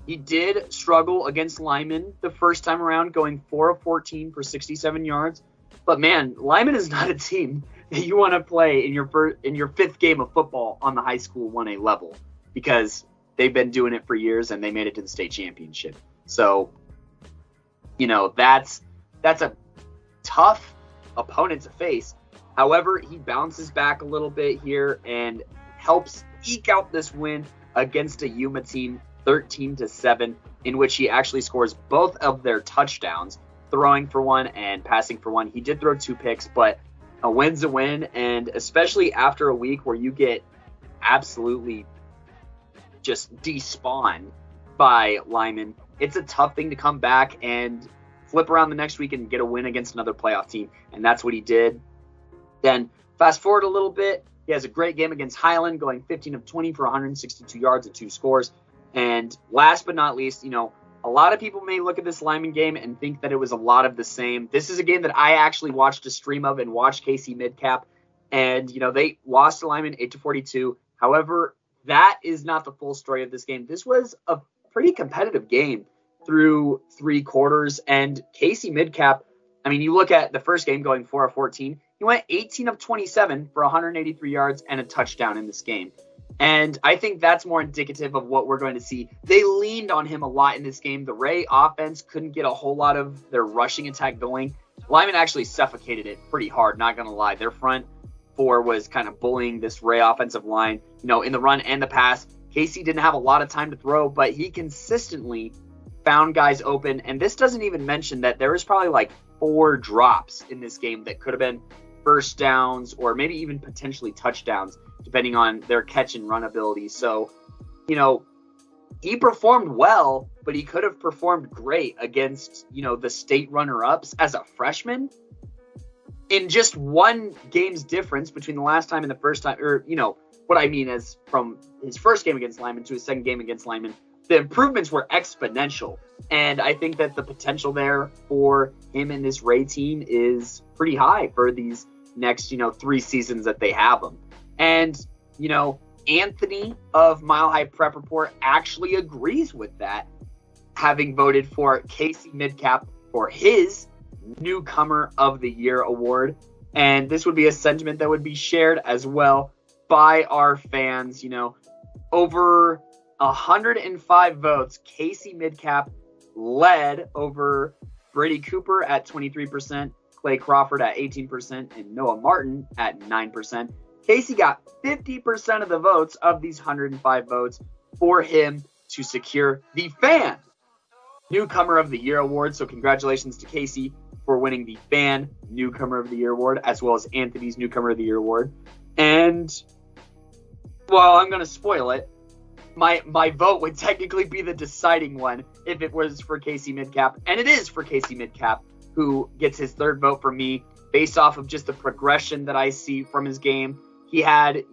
He did struggle against Lyman the first time around, going 4 of 14 for 67 yards. But man, Lyman is not a team that you want to play in your 5th game of football on the high school 1A level, because they've been doing it for years and they made it to the state championship. So, that's a tough opponent to face. However, he bounces back a little bit here and helps eke out this win against a Yuma team 13-7, in which he actually scores both of their touchdowns, throwing for 1 and passing for 1. He did throw 2 picks, but a win's a win, and especially after a week where you get absolutely just despawned by Lyman, it's a tough thing to come back and flip around the next week and get a win against another playoff team, and that's what he did. Then fast forward a little bit, he has a great game against Highland, going 15 of 20 for 162 yards and 2 scores. And last but not least, a lot of people may look at this Lyman game and think that it was a lot of the same. This is a game that I actually watched a stream of and watched KC Midcap. And, they lost to Lyman 8-42. However, that is not the full story of this game. This was a pretty competitive game through 3 quarters. And KC Midcap, you look at the first game going 4 of 14. He went 18 of 27 for 183 yards and a touchdown in this game. And I think that's more indicative of what we're going to see. They leaned on him a lot in this game. The Ray offense couldn't get a whole lot of their rushing attack going. Lyman actually suffocated it pretty hard, not going to lie. Their front 4 was kind of bullying this Ray offensive line, in the run and the pass. Casey didn't have a lot of time to throw, but he consistently found guys open. And this doesn't even mention that there was probably like 4 drops in this game that could have been first downs or maybe even potentially touchdowns, depending on their catch and run ability. So, he performed well, but he could have performed great against, the state runner-ups as a freshman. In just one game's difference between the last time and the first time, or, what I mean is from his first game against Lyman to his second game against Lyman, the improvements were exponential. And I think that the potential there for him and this Ray team is pretty high for these next, 3 seasons that they have him. And, Anthony of Mile High Prep Report actually agrees with that, having voted for KC Midcap for his Newcomer of the Year award. And this would be a sentiment that would be shared as well by our fans. Over 105 votes, KC Midcap led over Brady Cooper at 23%, Clay Crawford at 18%, and Noah Martin at 9%. Casey got 50% of the votes of these 105 votes for him to secure the Fan Newcomer of the Year award. So congratulations to Casey for winning the Fan Newcomer of the Year award, as well as Anthony's Newcomer of the Year award. And, well, I'm going to spoil it. My vote would technically be the deciding one if it was for Casey Midcap. And it is for Casey Midcap, who gets his 3rd vote from me based off of just the progression that I see from his game. He had,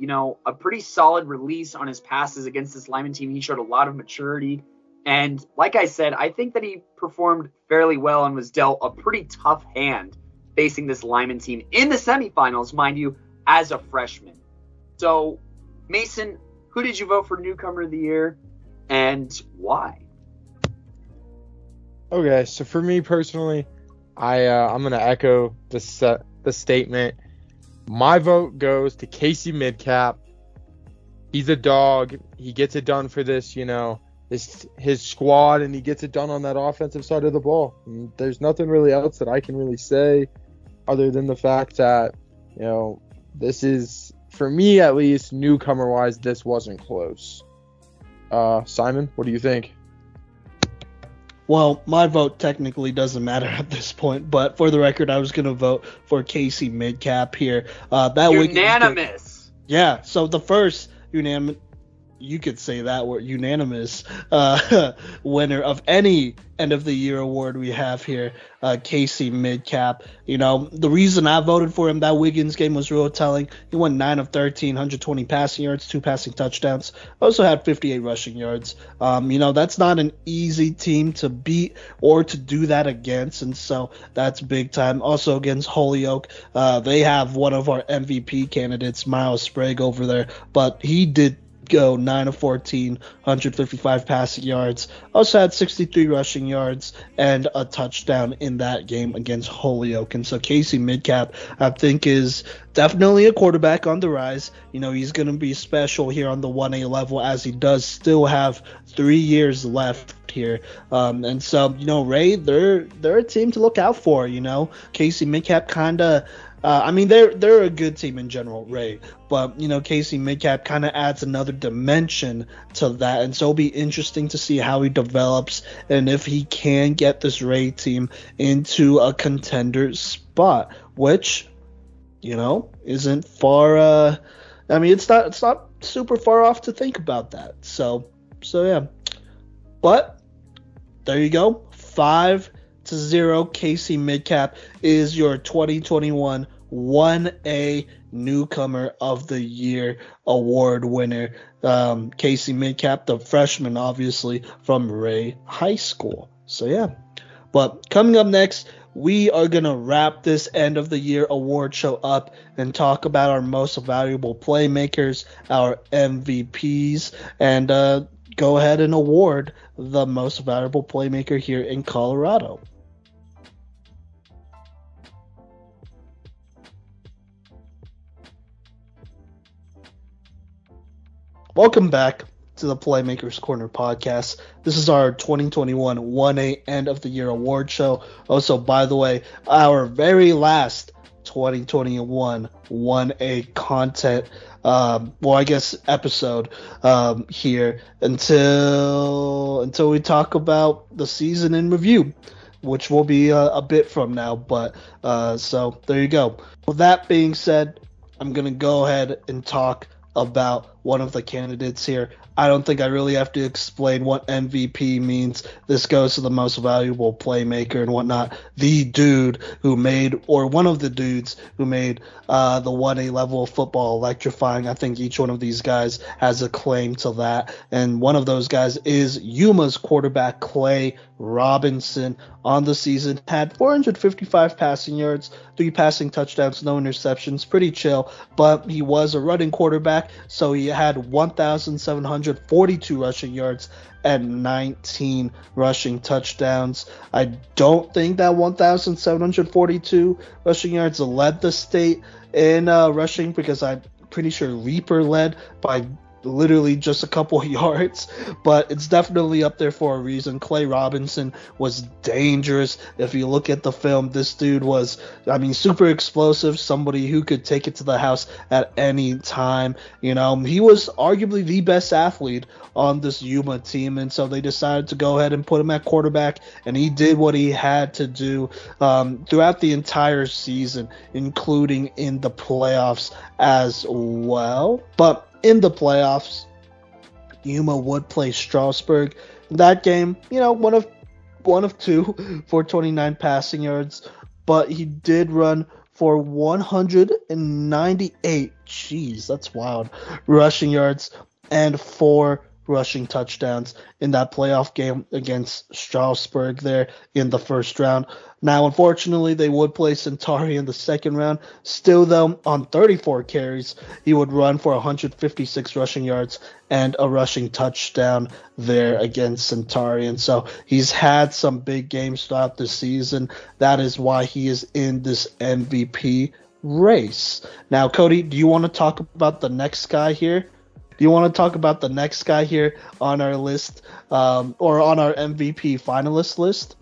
a pretty solid release on his passes against this Lyman team. He showed a lot of maturity. And like I said, I think that he performed fairly well and was dealt a pretty tough hand facing this Lyman team in the semifinals, mind you, as a freshman. So, Mason, who did you vote for Newcomer of the Year and why? Okay, so for me personally, I'm going to echo the statement. My vote goes to Casey Midcap. He's a dog. He gets it done for this, his squad, and he gets it done on that offensive side of the ball. And there's nothing really else that I can really say other than the fact that, this is, for me at least, newcomer-wise, this wasn't close. Simon, what do you think? Well, my vote technically doesn't matter at this point, but for the record, I was going to vote for Casey Midcap here. Unanimous. Yeah, so the first unanimous, you could say that word, unanimous winner of any end of the year award we have here, Casey Midcap. The reason I voted for him, that Wiggins game was real telling. He went 9 of 13, 120 passing yards, 2 passing touchdowns. Also had 58 rushing yards. That's not an easy team to beat or to do that against, and so that's big time. Also against Holyoke, they have one of our MVP candidates, Miles Sprague, over there, but he did go 9 of 14, 155 passing yards. Also had 63 rushing yards and a touchdown in that game against Holyoke. And so Casey Midcap, I think, is definitely a quarterback on the rise. He's going to be special here on the 1A level, as he does still have 3 years left here. And so, Ray, they're a team to look out for. Casey Midcap kind of they're a good team in general, Ray, but Casey Midcap kind of adds another dimension to that, and so it'll be interesting to see how he develops and if he can get this Ray team into a contender spot, which isn't far. It's not super far off to think about that. So yeah, but there you go, 5-0. Casey Midcap is your 2021 1A Newcomer of the Year award winner, Casey Midcap, the freshman, obviously, from Ray High School. So, yeah. But coming up next, we are going to wrap this end of the year award show up and talk about our most valuable playmakers, our MVPs, and go ahead and award the most valuable playmaker here in Colorado. Welcome back to the Playmakers Corner podcast. This is our 2021 1A End of the Year award show. Also, by the way, our very last 2021 1A content, episode here until we talk about the season in review, which will be a bit from now. But so there you go. With that being said, I'm gonna go ahead and talk about one of the candidates here. I don't think I really have to explain what MVP means. This goes to the most valuable playmaker and whatnot. The dude who made, or one of the dudes who made the 1A level of football electrifying. I think each one of these guys has a claim to that. And one of those guys is Yuma's quarterback, Clay Robinson. On the season, had 455 passing yards, 3 passing touchdowns, no interceptions. Pretty chill, but he was a running quarterback, so he had 1,742 rushing yards and 19 rushing touchdowns. I don't think that 1,742 rushing yards led the state in rushing, because I'm pretty sure Reaper led by literally just a couple yards, but it's definitely up there for a reason. Clay Robinson was dangerous. If you look at the film, this dude was, super explosive, somebody who could take it to the house at any time. He was arguably the best athlete on this Yuma team, and so they decided to go ahead and put him at quarterback, and he did what he had to do throughout the entire season, including in the playoffs as well. But in the playoffs, Yuma would play Strasburg. In that game, one of two for 29 passing yards, but he did run for 198, jeez, that's wild, rushing yards and 4 rushing touchdowns in that playoff game against Strasburg there in the first round. Now, unfortunately, they would play Centauri in the second round. Still, though, on 34 carries, he would run for 156 rushing yards and a rushing touchdown there against Centauri. And so he's had some big games throughout the season. That is why he is in this MVP race. Now, Kodey, do you want to talk about the next guy here? Do you want to talk about the next guy here on our list, or on our MVP finalist list?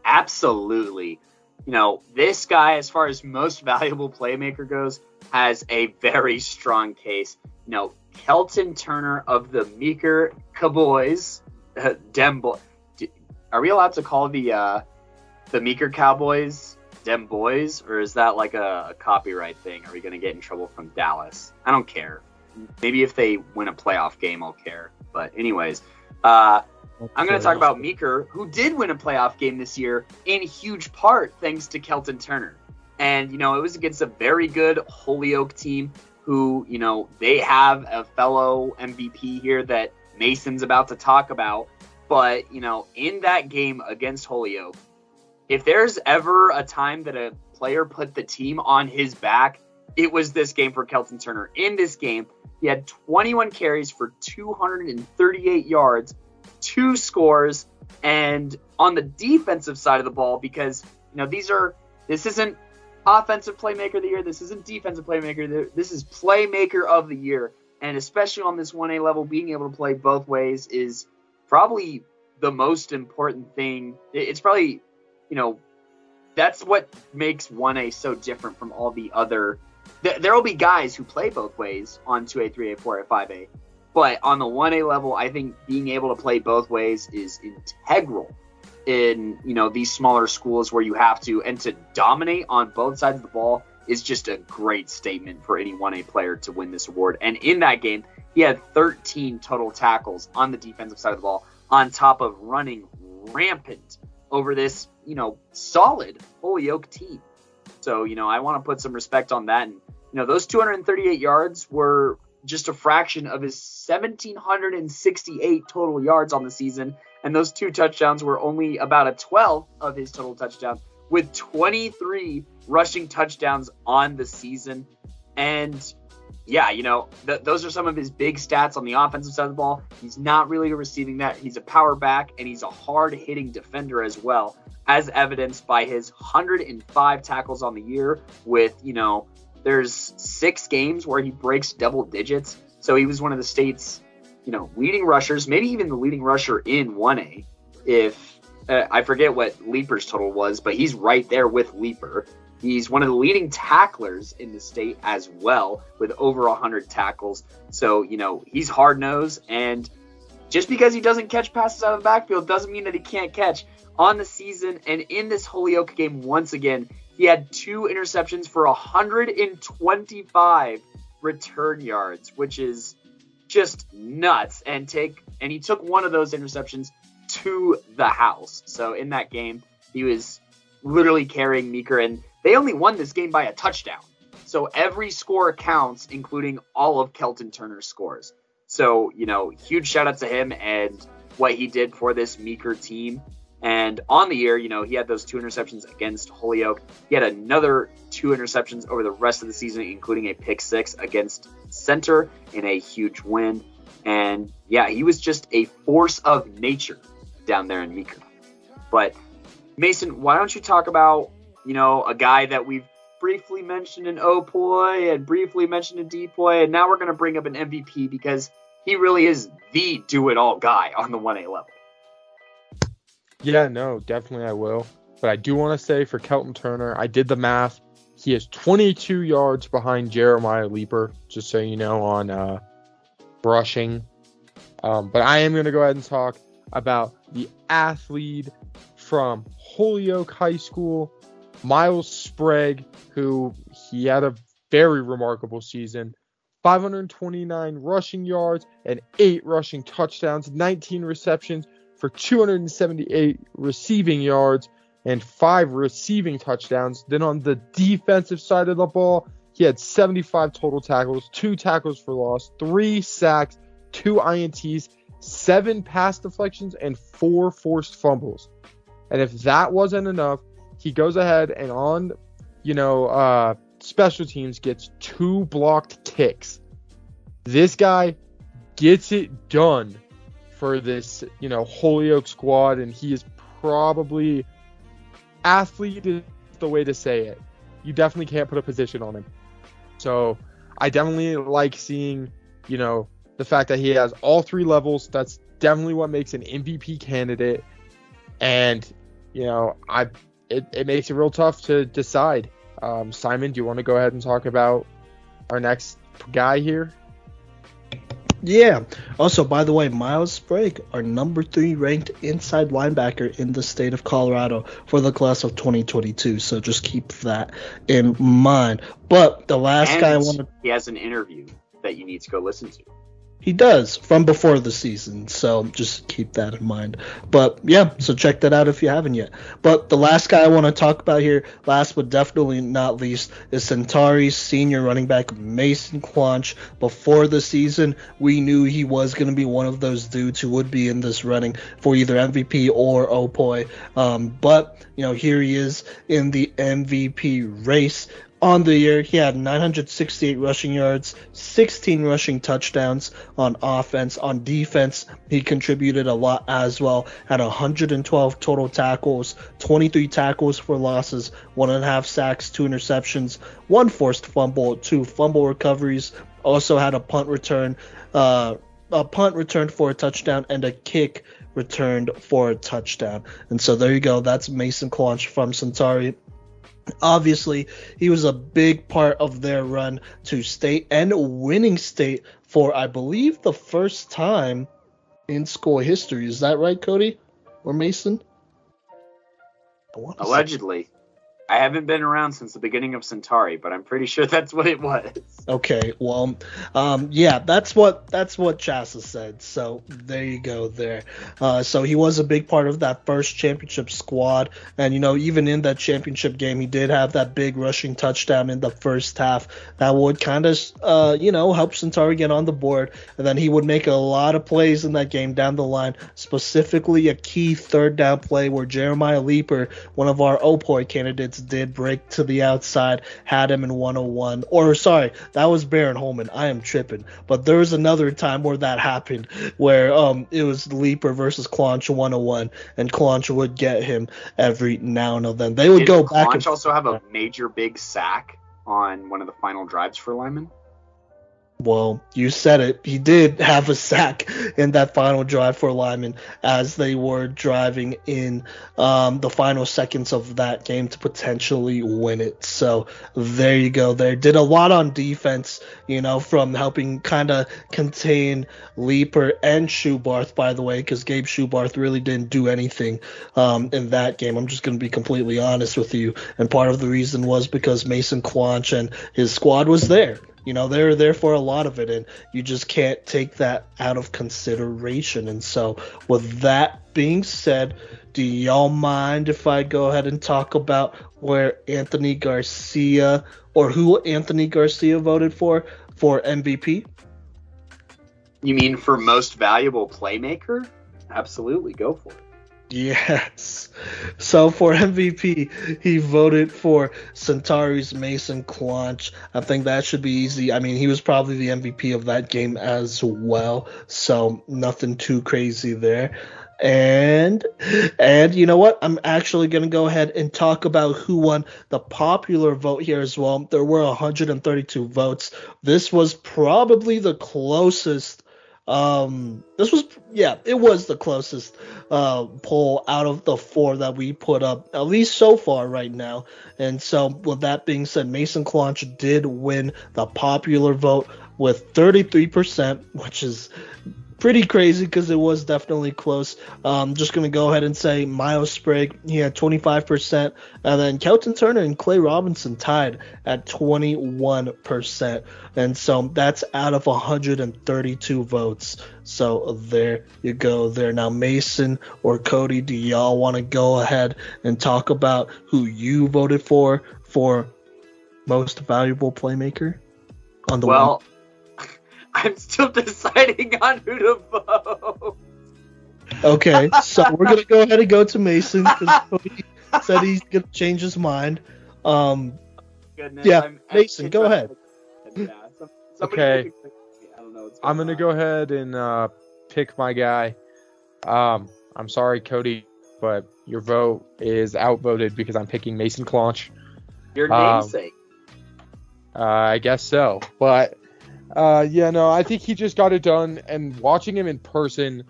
Absolutely. This guy, as far as most valuable playmaker goes, has a very strong case. Kelton Turner of the Meeker Cowboys, Dem Boy. Are we allowed to call the Meeker Cowboys Dem Boys, or is that like a copyright thing? Are we going to get in trouble from Dallas? I don't care. Maybe if they win a playoff game, I'll care. But anyways, I'm going to talk about Meeker, who did win a playoff game this year in huge part thanks to Kelton Turner. And, it was against a very good Holyoke team who, they have a fellow MVP here that Mason's about to talk about. But, in that game against Holyoke, if there's ever a time that a player put the team on his back, it was this game for Kelton Turner. In this game, he had 21 carries for 238 yards, 2 scores, and on the defensive side of the ball, because this isn't offensive playmaker of the year, this isn't defensive playmaker, this is playmaker of the year, and especially on this 1A level, being able to play both ways is probably the most important thing. It's probably, that's what makes 1A so different from all the other. There will be guys who play both ways on 2A, 3A, 4A, 5A. But on the 1A level, I think being able to play both ways is integral in, these smaller schools where you have to. And to dominate on both sides of the ball is just a great statement for any 1A player to win this award. And in that game, he had 13 total tackles on the defensive side of the ball, on top of running rampant over this, solid Holyoke team. So, I want to put some respect on that. And, those 238 yards were just a fraction of his 1,768 total yards on the season. And those 2 touchdowns were only about a 12th of his total touchdowns, with 23 rushing touchdowns on the season. And yeah, those are some of his big stats on the offensive side of the ball. He's not really receiving that. He's a power back, and he's a hard-hitting defender as well, as evidenced by his 105 tackles on the year with, there's 6 games where he breaks double digits. So he was one of the state's, leading rushers, maybe even the leading rusher in 1A. If I forget what Leaper's total was, but he's right there with Leaper. He's one of the leading tacklers in the state as well, with over 100 tackles. So, he's hard-nosed, and just because he doesn't catch passes out of the backfield doesn't mean that he can't catch. On the season and in this Holyoke game, once again, he had 2 interceptions for 125 return yards, which is just nuts. And he took one of those interceptions to the house. So in that game, he was literally carrying Meeker, and they only won this game by a touchdown. So every score counts, including all of Kelton Turner's scores. So, huge shout out to him and what he did for this Meeker team. And on the year, he had those 2 interceptions against Holyoke. He had another 2 interceptions over the rest of the season, including a pick 6 against Center in a huge win. And yeah, he was just a force of nature down there in Meeker. But Mason, why don't you talk about, a guy that we've briefly mentioned in O-Poi and briefly mentioned in D-Poi, and now we're going to bring up an MVP because he really is the do-it-all guy on the 1A level. Yeah, no, definitely I will. But I do want to say for Kelton Turner, I did the math. He is 22 yards behind Jeremiah Leaper, just so you know, on rushing. But I am going to go ahead and talk about the athlete from Holyoke High School, Miles Sprague, who he had a very remarkable season. 529 rushing yards and 8 rushing touchdowns, 19 receptions for 278 receiving yards and 5 receiving touchdowns. Then on the defensive side of the ball, he had 75 total tackles, 2 tackles for loss, 3 sacks, 2 INTs, 7 pass deflections, and 4 forced fumbles. And if that wasn't enough, he goes ahead and on, special teams gets 2 blocked kicks. This guy gets it done for this, Holyoke squad, and he is probably, athlete is the way to say it. You definitely can't put a position on him. So I definitely like seeing, the fact that he has all 3 levels. That's definitely what makes an MVP candidate. And, it makes it real tough to decide. Simon, do you want to go ahead and talk about our next guy here? Yeah. Also, by the way, Miles Sprague, our number 3 ranked inside linebacker in the state of Colorado for the class of 2022. So just keep that in mind. But the last guy I want to... He has an interview that you need to go listen to. He does, from before the season, so just keep that in mind. But yeah, so check that out if you haven't yet. But the last guy I want to talk about here, last but definitely not least, is Centauri's senior running back, Mason Clonch. Before the season, we knew he was going to be one of those dudes who would be in this running for either MVP or O-Poi. But, here he is in the MVP race. On the year, he had 968 rushing yards, 16 rushing touchdowns on offense. On defense, he contributed a lot as well. Had 112 total tackles, 23 tackles for losses, 1.5 sacks, 2 interceptions, 1 forced fumble, 2 fumble recoveries. Also had a punt return for a touchdown, and a kick returned for a touchdown. And so there you go. That's Mason Clonch from Centauri. Obviously, he was a big part of their run to state and winning state for, I believe, the first time in school history. Is that right, Kodey? Or Mason? Allegedly. I haven't been around since the beginning of Centauri, but I'm pretty sure that's what it was. Okay, well, yeah, that's what Chassa said. So there you go there. So he was a big part of that first championship squad, and even in that championship game, he did have that big rushing touchdown in the first half that would kind of help Centauri get on the board, and then he would make a lot of plays in that game down the line, specifically a key third down play where Jeremiah Leeper, one of our OPOY candidates, did break to the outside, had him in 101. Or sorry, that was Baron Holman. I am tripping. But there was another time where that happened, where it was Leeper versus Clonch 101, and Clonch would get him every now and then. They would go back. Did Clonch also have a major big sack on one of the final drives for Lyman? Well, you said it. He did have a sack in that final drive for Lyman as they were driving in the final seconds of that game to potentially win it. So there you go. There did a lot on defense, from helping kind of contain Leeper and Schubarth, by the way, because Gabe Schubarth really didn't do anything in that game. I'm just going to be completely honest with you. And part of the reason was because Mason Clonch and his squad was there. They were there for a lot of it, and you just can't take that out of consideration. And so with that being said, do y'all mind if I go ahead and talk about where Anthony Garcia, or who Anthony Garcia voted for MVP? You mean for Most Valuable Playmaker? Absolutely, go for it. Yes. So for MVP, he voted for Centauri's Mason Clonch. I think that should be easy. I mean, he was probably the MVP of that game as well, so nothing too crazy there. And you know what? I'm actually going to go ahead and talk about who won the popular vote here as well. There were 132 votes. This was probably the closest. It was the closest poll out of the four that we put up, at least so far right now. And so with that being said, Mason Clonch did win the popular vote with 33%, which is pretty crazy because it was definitely close. Just going to go ahead and say Miles Sprague, he had 25%, and then Kelton Turner and Clay Robinson tied at 21%. And so that's out of 132 votes. So there you go there. Now, Mason or Kodey, do y'all want to go ahead and talk about who you voted for Most Valuable Playmaker on the one? I'm still deciding on who to vote. Okay, so we're going to go ahead and go to Mason because Cody said he's going to change his mind. Goodness, Mason, go ahead. Yeah, Okay. I don't know what's I'm going to go ahead and pick my guy. I'm sorry, Kodey, but your vote is outvoted because I'm picking Mason Clonch. Your namesake. I guess so, but... I think he just got it done, and watching him in person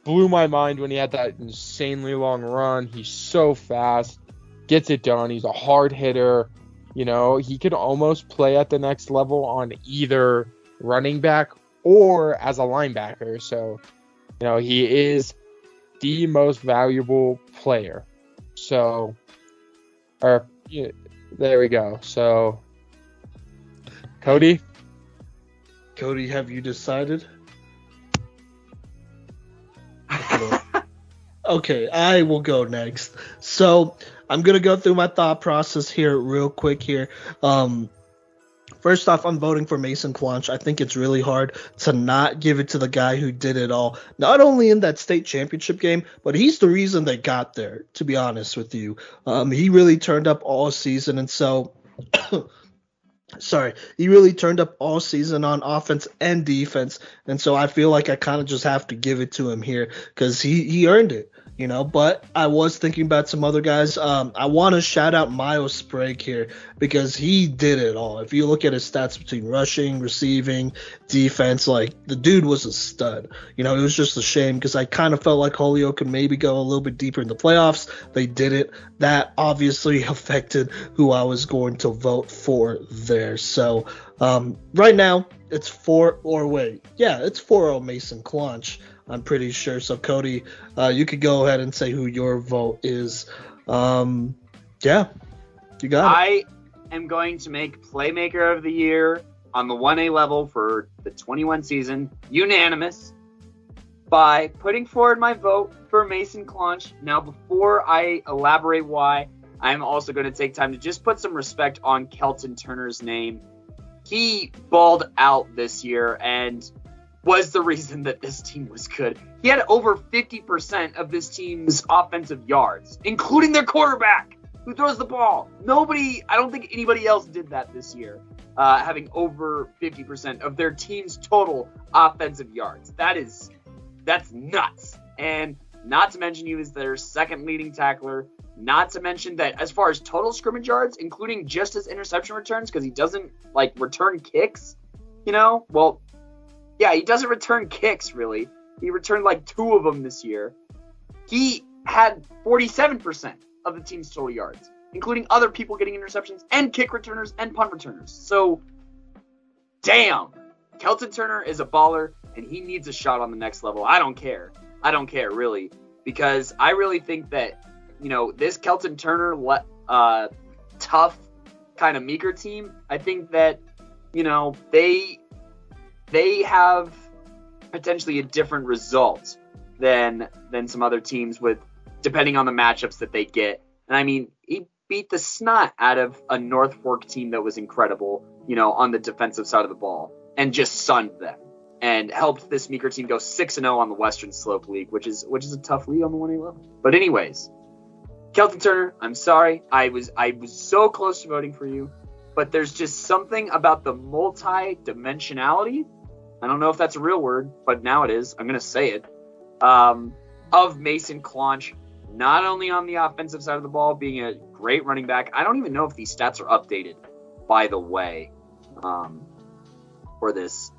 blew my mind when he had that insanely long run. He's so fast, gets it done. He's a hard hitter. He could almost play at the next level on either running back or as a linebacker. So, he is the most valuable player. So, there we go. So, Kodey? Kodey, have you decided? Okay, I will go next. So I'm going to go through my thought process here real quick here. First off, I'm voting for Mason Clonch. I think it's really hard to not give it to the guy who did it all. Not only in that state championship game, but he's the reason they got there, to be honest with you. He really turned up all season, and so... he really turned up all season on offense and defense, and so I feel like I kind of just have to give it to him here because he earned it, But I was thinking about some other guys. I want to shout out Miles Sprague here because he did it all. If you look at his stats between rushing, receiving, defense, the dude was a stud. It was just a shame because I kind of felt like Julio could maybe go a little bit deeper in the playoffs. They didn't. That obviously affected who I was going to vote for there. So right now it's 4-0 Mason Clonch. I'm pretty sure. So Kodey, you could go ahead and say who your vote is. Yeah, you got it. I am going to make Playmaker of the Year on the 1A level for the 21 season unanimous by putting forward my vote for Mason Clonch. Now, before I elaborate why, I'm also going to take time to just put some respect on Kelton Turner's name. He balled out this year and was the reason that this team was good. He had over 50% of this team's offensive yards, including their quarterback, who throws the ball. I don't think anybody else did that this year, having over 50% of their team's total offensive yards. That's nuts. And not to mention he was their second leading tackler. Not to mention that as far as total scrimmage yards, including just his interception returns, because he doesn't return kicks, he doesn't return kicks really. He returned 2 of them this year. He had 47% of the team's total yards, including other people getting interceptions and kick returners and punt returners. So, damn, Kelton Turner is a baller and he needs a shot on the next level. I don't care really, because I really think that this Kelton Turner tough kind of meeker team, I think that they have potentially a different result than some other teams with depending on the matchups that they get. And I mean, he beat the snot out of a North Fork team that was incredible, on the defensive side of the ball, and just sunned them and helped this meeker team go 6-0 on the Western Slope League, which is a tough league on the 1A level. But anyways, Kelton Turner, I'm sorry. I was so close to voting for you, but there's just something about the multi-dimensionality. I don't know if that's a real word, but now it is. I'm going to say it. Of Mason Clonch, not only on the offensive side of the ball, being a great running back. I don't even know if these stats are updated, by the way, for this,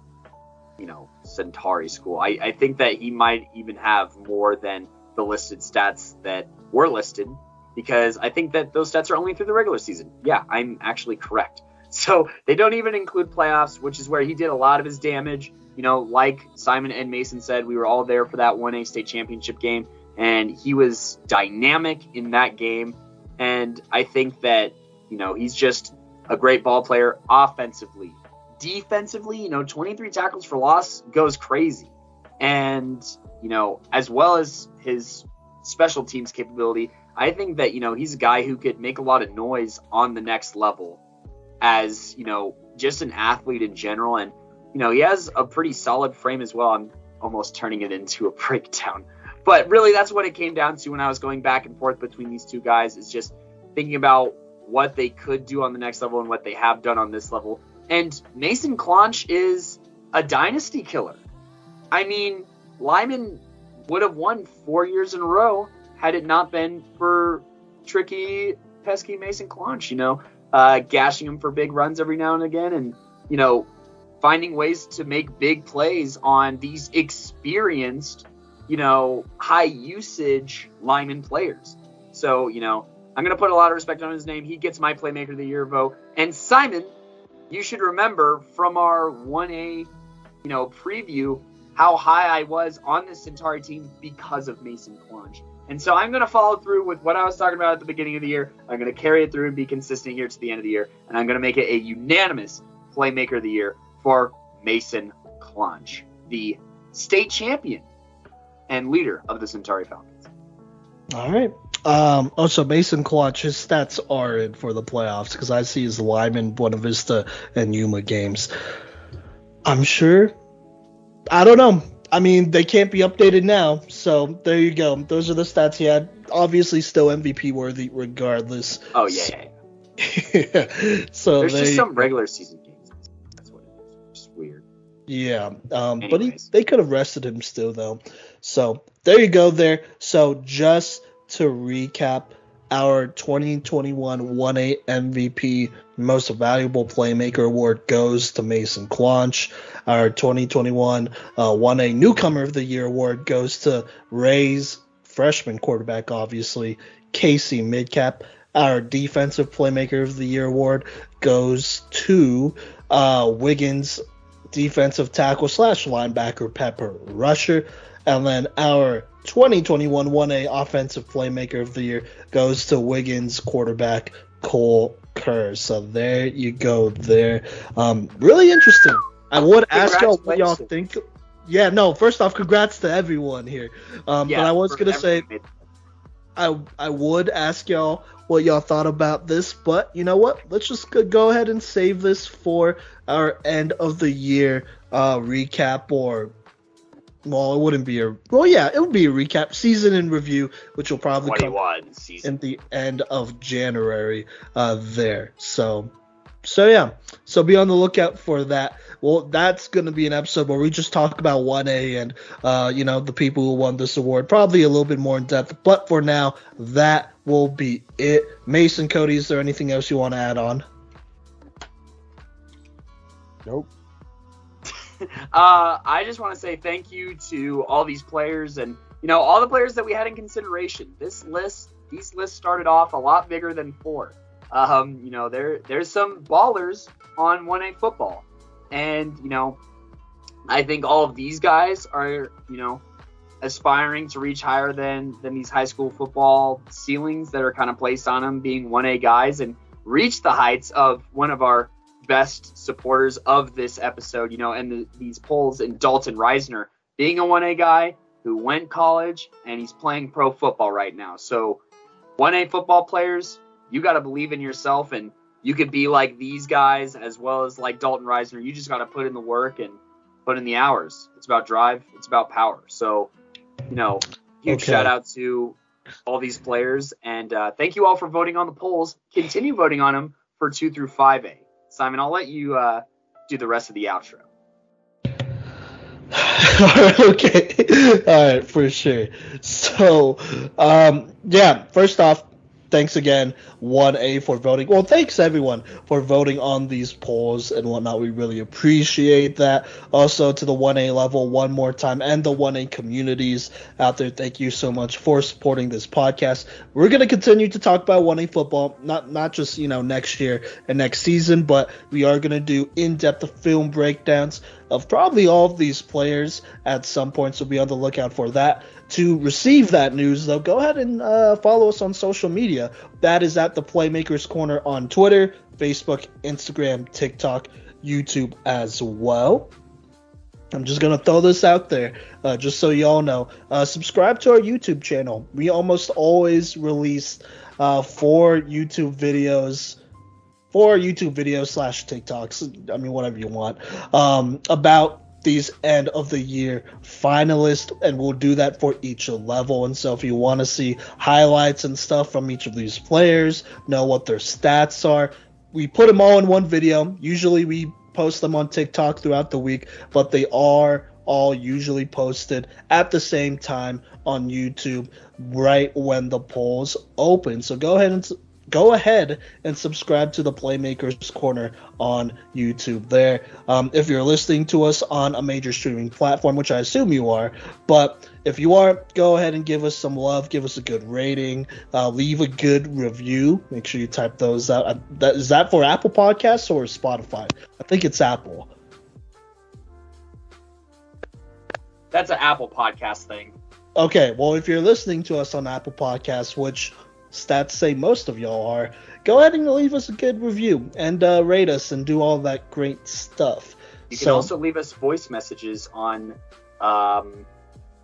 Centauri school. I think that he might even have more than the listed stats that were listed, because I think that those stats are only through the regular season. Yeah, I'm actually correct. So they don't even include playoffs, which is where he did a lot of his damage. Like Simon and Mason said, we were all there for that 1A state championship game, and he was dynamic in that game. And I think that, he's just a great ball player offensively. Defensively, 23 tackles for loss goes crazy. And, as well as his special teams capability, I think that, he's a guy who could make a lot of noise on the next level as, just an athlete in general. And, he has a pretty solid frame as well. I'm almost turning it into a breakdown. But really, that's what it came down to when I was going back and forth between these two guys, is just thinking about what they could do on the next level and what they have done on this level. And Mason Clonch is a dynasty killer. I mean, Lyman would have won 4 years in a row had it not been for tricky, pesky Mason Clonch, gashing him for big runs every now and again, and, finding ways to make big plays on these experienced, high usage Lyman players. So, I'm going to put a lot of respect on his name. He gets my Playmaker of the Year vote. And Simon, you should remember from our 1A, preview, how high I was on this Centauri team because of Mason Clonch. And so I'm going to follow through with what I was talking about at the beginning of the year. I'm going to carry it through and be consistent here to the end of the year. And I'm going to make it a unanimous Playmaker of the Year for Mason Clonch, the state champion and leader of the Centauri Falcons. All right. Also, Mason Clonch, his stats are in for the playoffs, because I see his Lyman, Buena Vista, and Yuma games. I'm sure. I don't know. I mean, they can't be updated now, so there you go. Those are the stats he had. Obviously, still MVP worthy, regardless. Oh yeah. So there's just some regular season games. That's what it is. Just weird. Yeah. But they could have rested him still, though. So there you go. There. So just to recap, our 2021 1A MVP Most Valuable Playmaker award goes to Mason Clonch. Our 2021 1A Newcomer of the Year award goes to Ray's freshman quarterback, obviously, Casey Midcap. Our Defensive Playmaker of the Year award goes to Wiggins defensive tackle / linebacker Pepper Rusher. And then our 2021 1A Offensive Playmaker of the Year goes to Wiggins quarterback Cole Kerr. So there you go there. Really interesting. I would ask y'all what y'all think. Yeah, no, first off, congrats to everyone here. But I was going to say, I would ask y'all what y'all thought about this, but you know what? Let's just go ahead and save this for our end of the year recap, or well, it wouldn't be it would be a recap, season in review, which will probably come in the end of January there. So yeah, so be on the lookout for that. Well, that's going to be an episode where we just talk about 1A and, the people who won this award, probably a little bit more in depth. But for now, that will be it. Mason, Kodey, is there anything else you want to add on? Nope. I just want to say thank you to all these players and, all the players that we had in consideration. These lists started off a lot bigger than 4. There's some ballers on 1A football. And, I think all of these guys are, aspiring to reach higher than these high school football ceilings that are kind of placed on them, being 1A guys, and reach the heights of one of our best supporters of this episode, and these polls, in Dalton Reisner, being a 1A guy who went college and he's playing pro football right now. So 1A football players, you got to believe in yourself, and you could be like these guys as well as like Dalton Reisner. You just got to put in the work and put in the hours. It's about drive. It's about power. So, huge shout out to all these players. And thank you all for voting on the polls. Continue voting on them for 2 through 5A. Simon, I'll let you do the rest of the outro. Okay. All right, for sure. So, first off, thanks again, 1A, for voting. Well, thanks, everyone, for voting on these polls and whatnot. We really appreciate that. Also, to the 1A level, one more time, and the 1A communities out there, thank you so much for supporting this podcast. We're going to continue to talk about 1A football, not just, next year and next season, but we are going to do in-depth film breakdowns of probably all of these players at some point, so be on the lookout for that. To receive that news, though, go ahead and follow us on social media. That is at the Playmakers Corner on Twitter, Facebook, Instagram, TikTok, YouTube as well. I'm just going to throw this out there just so y'all know. Subscribe to our YouTube channel. We almost always release 4 YouTube videos / TikToks, whatever you want, about these end of the year finalists, and we'll do that for each level. And so if you want to see highlights and stuff from each of these players, know what their stats are, we put them all in one video. Usually we post them on TikTok throughout the week, but they are all usually posted at the same time on YouTube right when the polls open. So go ahead and subscribe to the Playmakers Corner on YouTube there. If you're listening to us on a major streaming platform, which I assume you are, but if you are, go ahead and give us some love, give us a good rating, leave a good review. Make sure you type those out. Is that for Apple Podcasts or Spotify? I think it's Apple. That's an Apple Podcast thing. Okay, well, if you're listening to us on Apple Podcasts, which stats say most of y'all are, go ahead and leave us a good review and rate us and do all that great stuff. You can also leave us voice messages on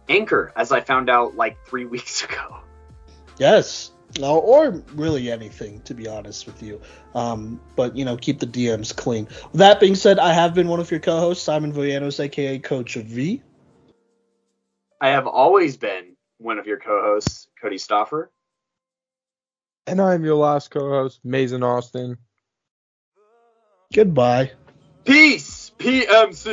Anchor, as I found out like 3 weeks ago. Yes. Or really anything, to be honest with you. But, keep the DMs clean. With that being said, I have been one of your co-hosts, Simon Villanos, a.k.a. Coach V. I have always been one of your co-hosts, Kodey Stauffer. And I'm your last co-host, Mazen Austin. Goodbye. Peace, PMC.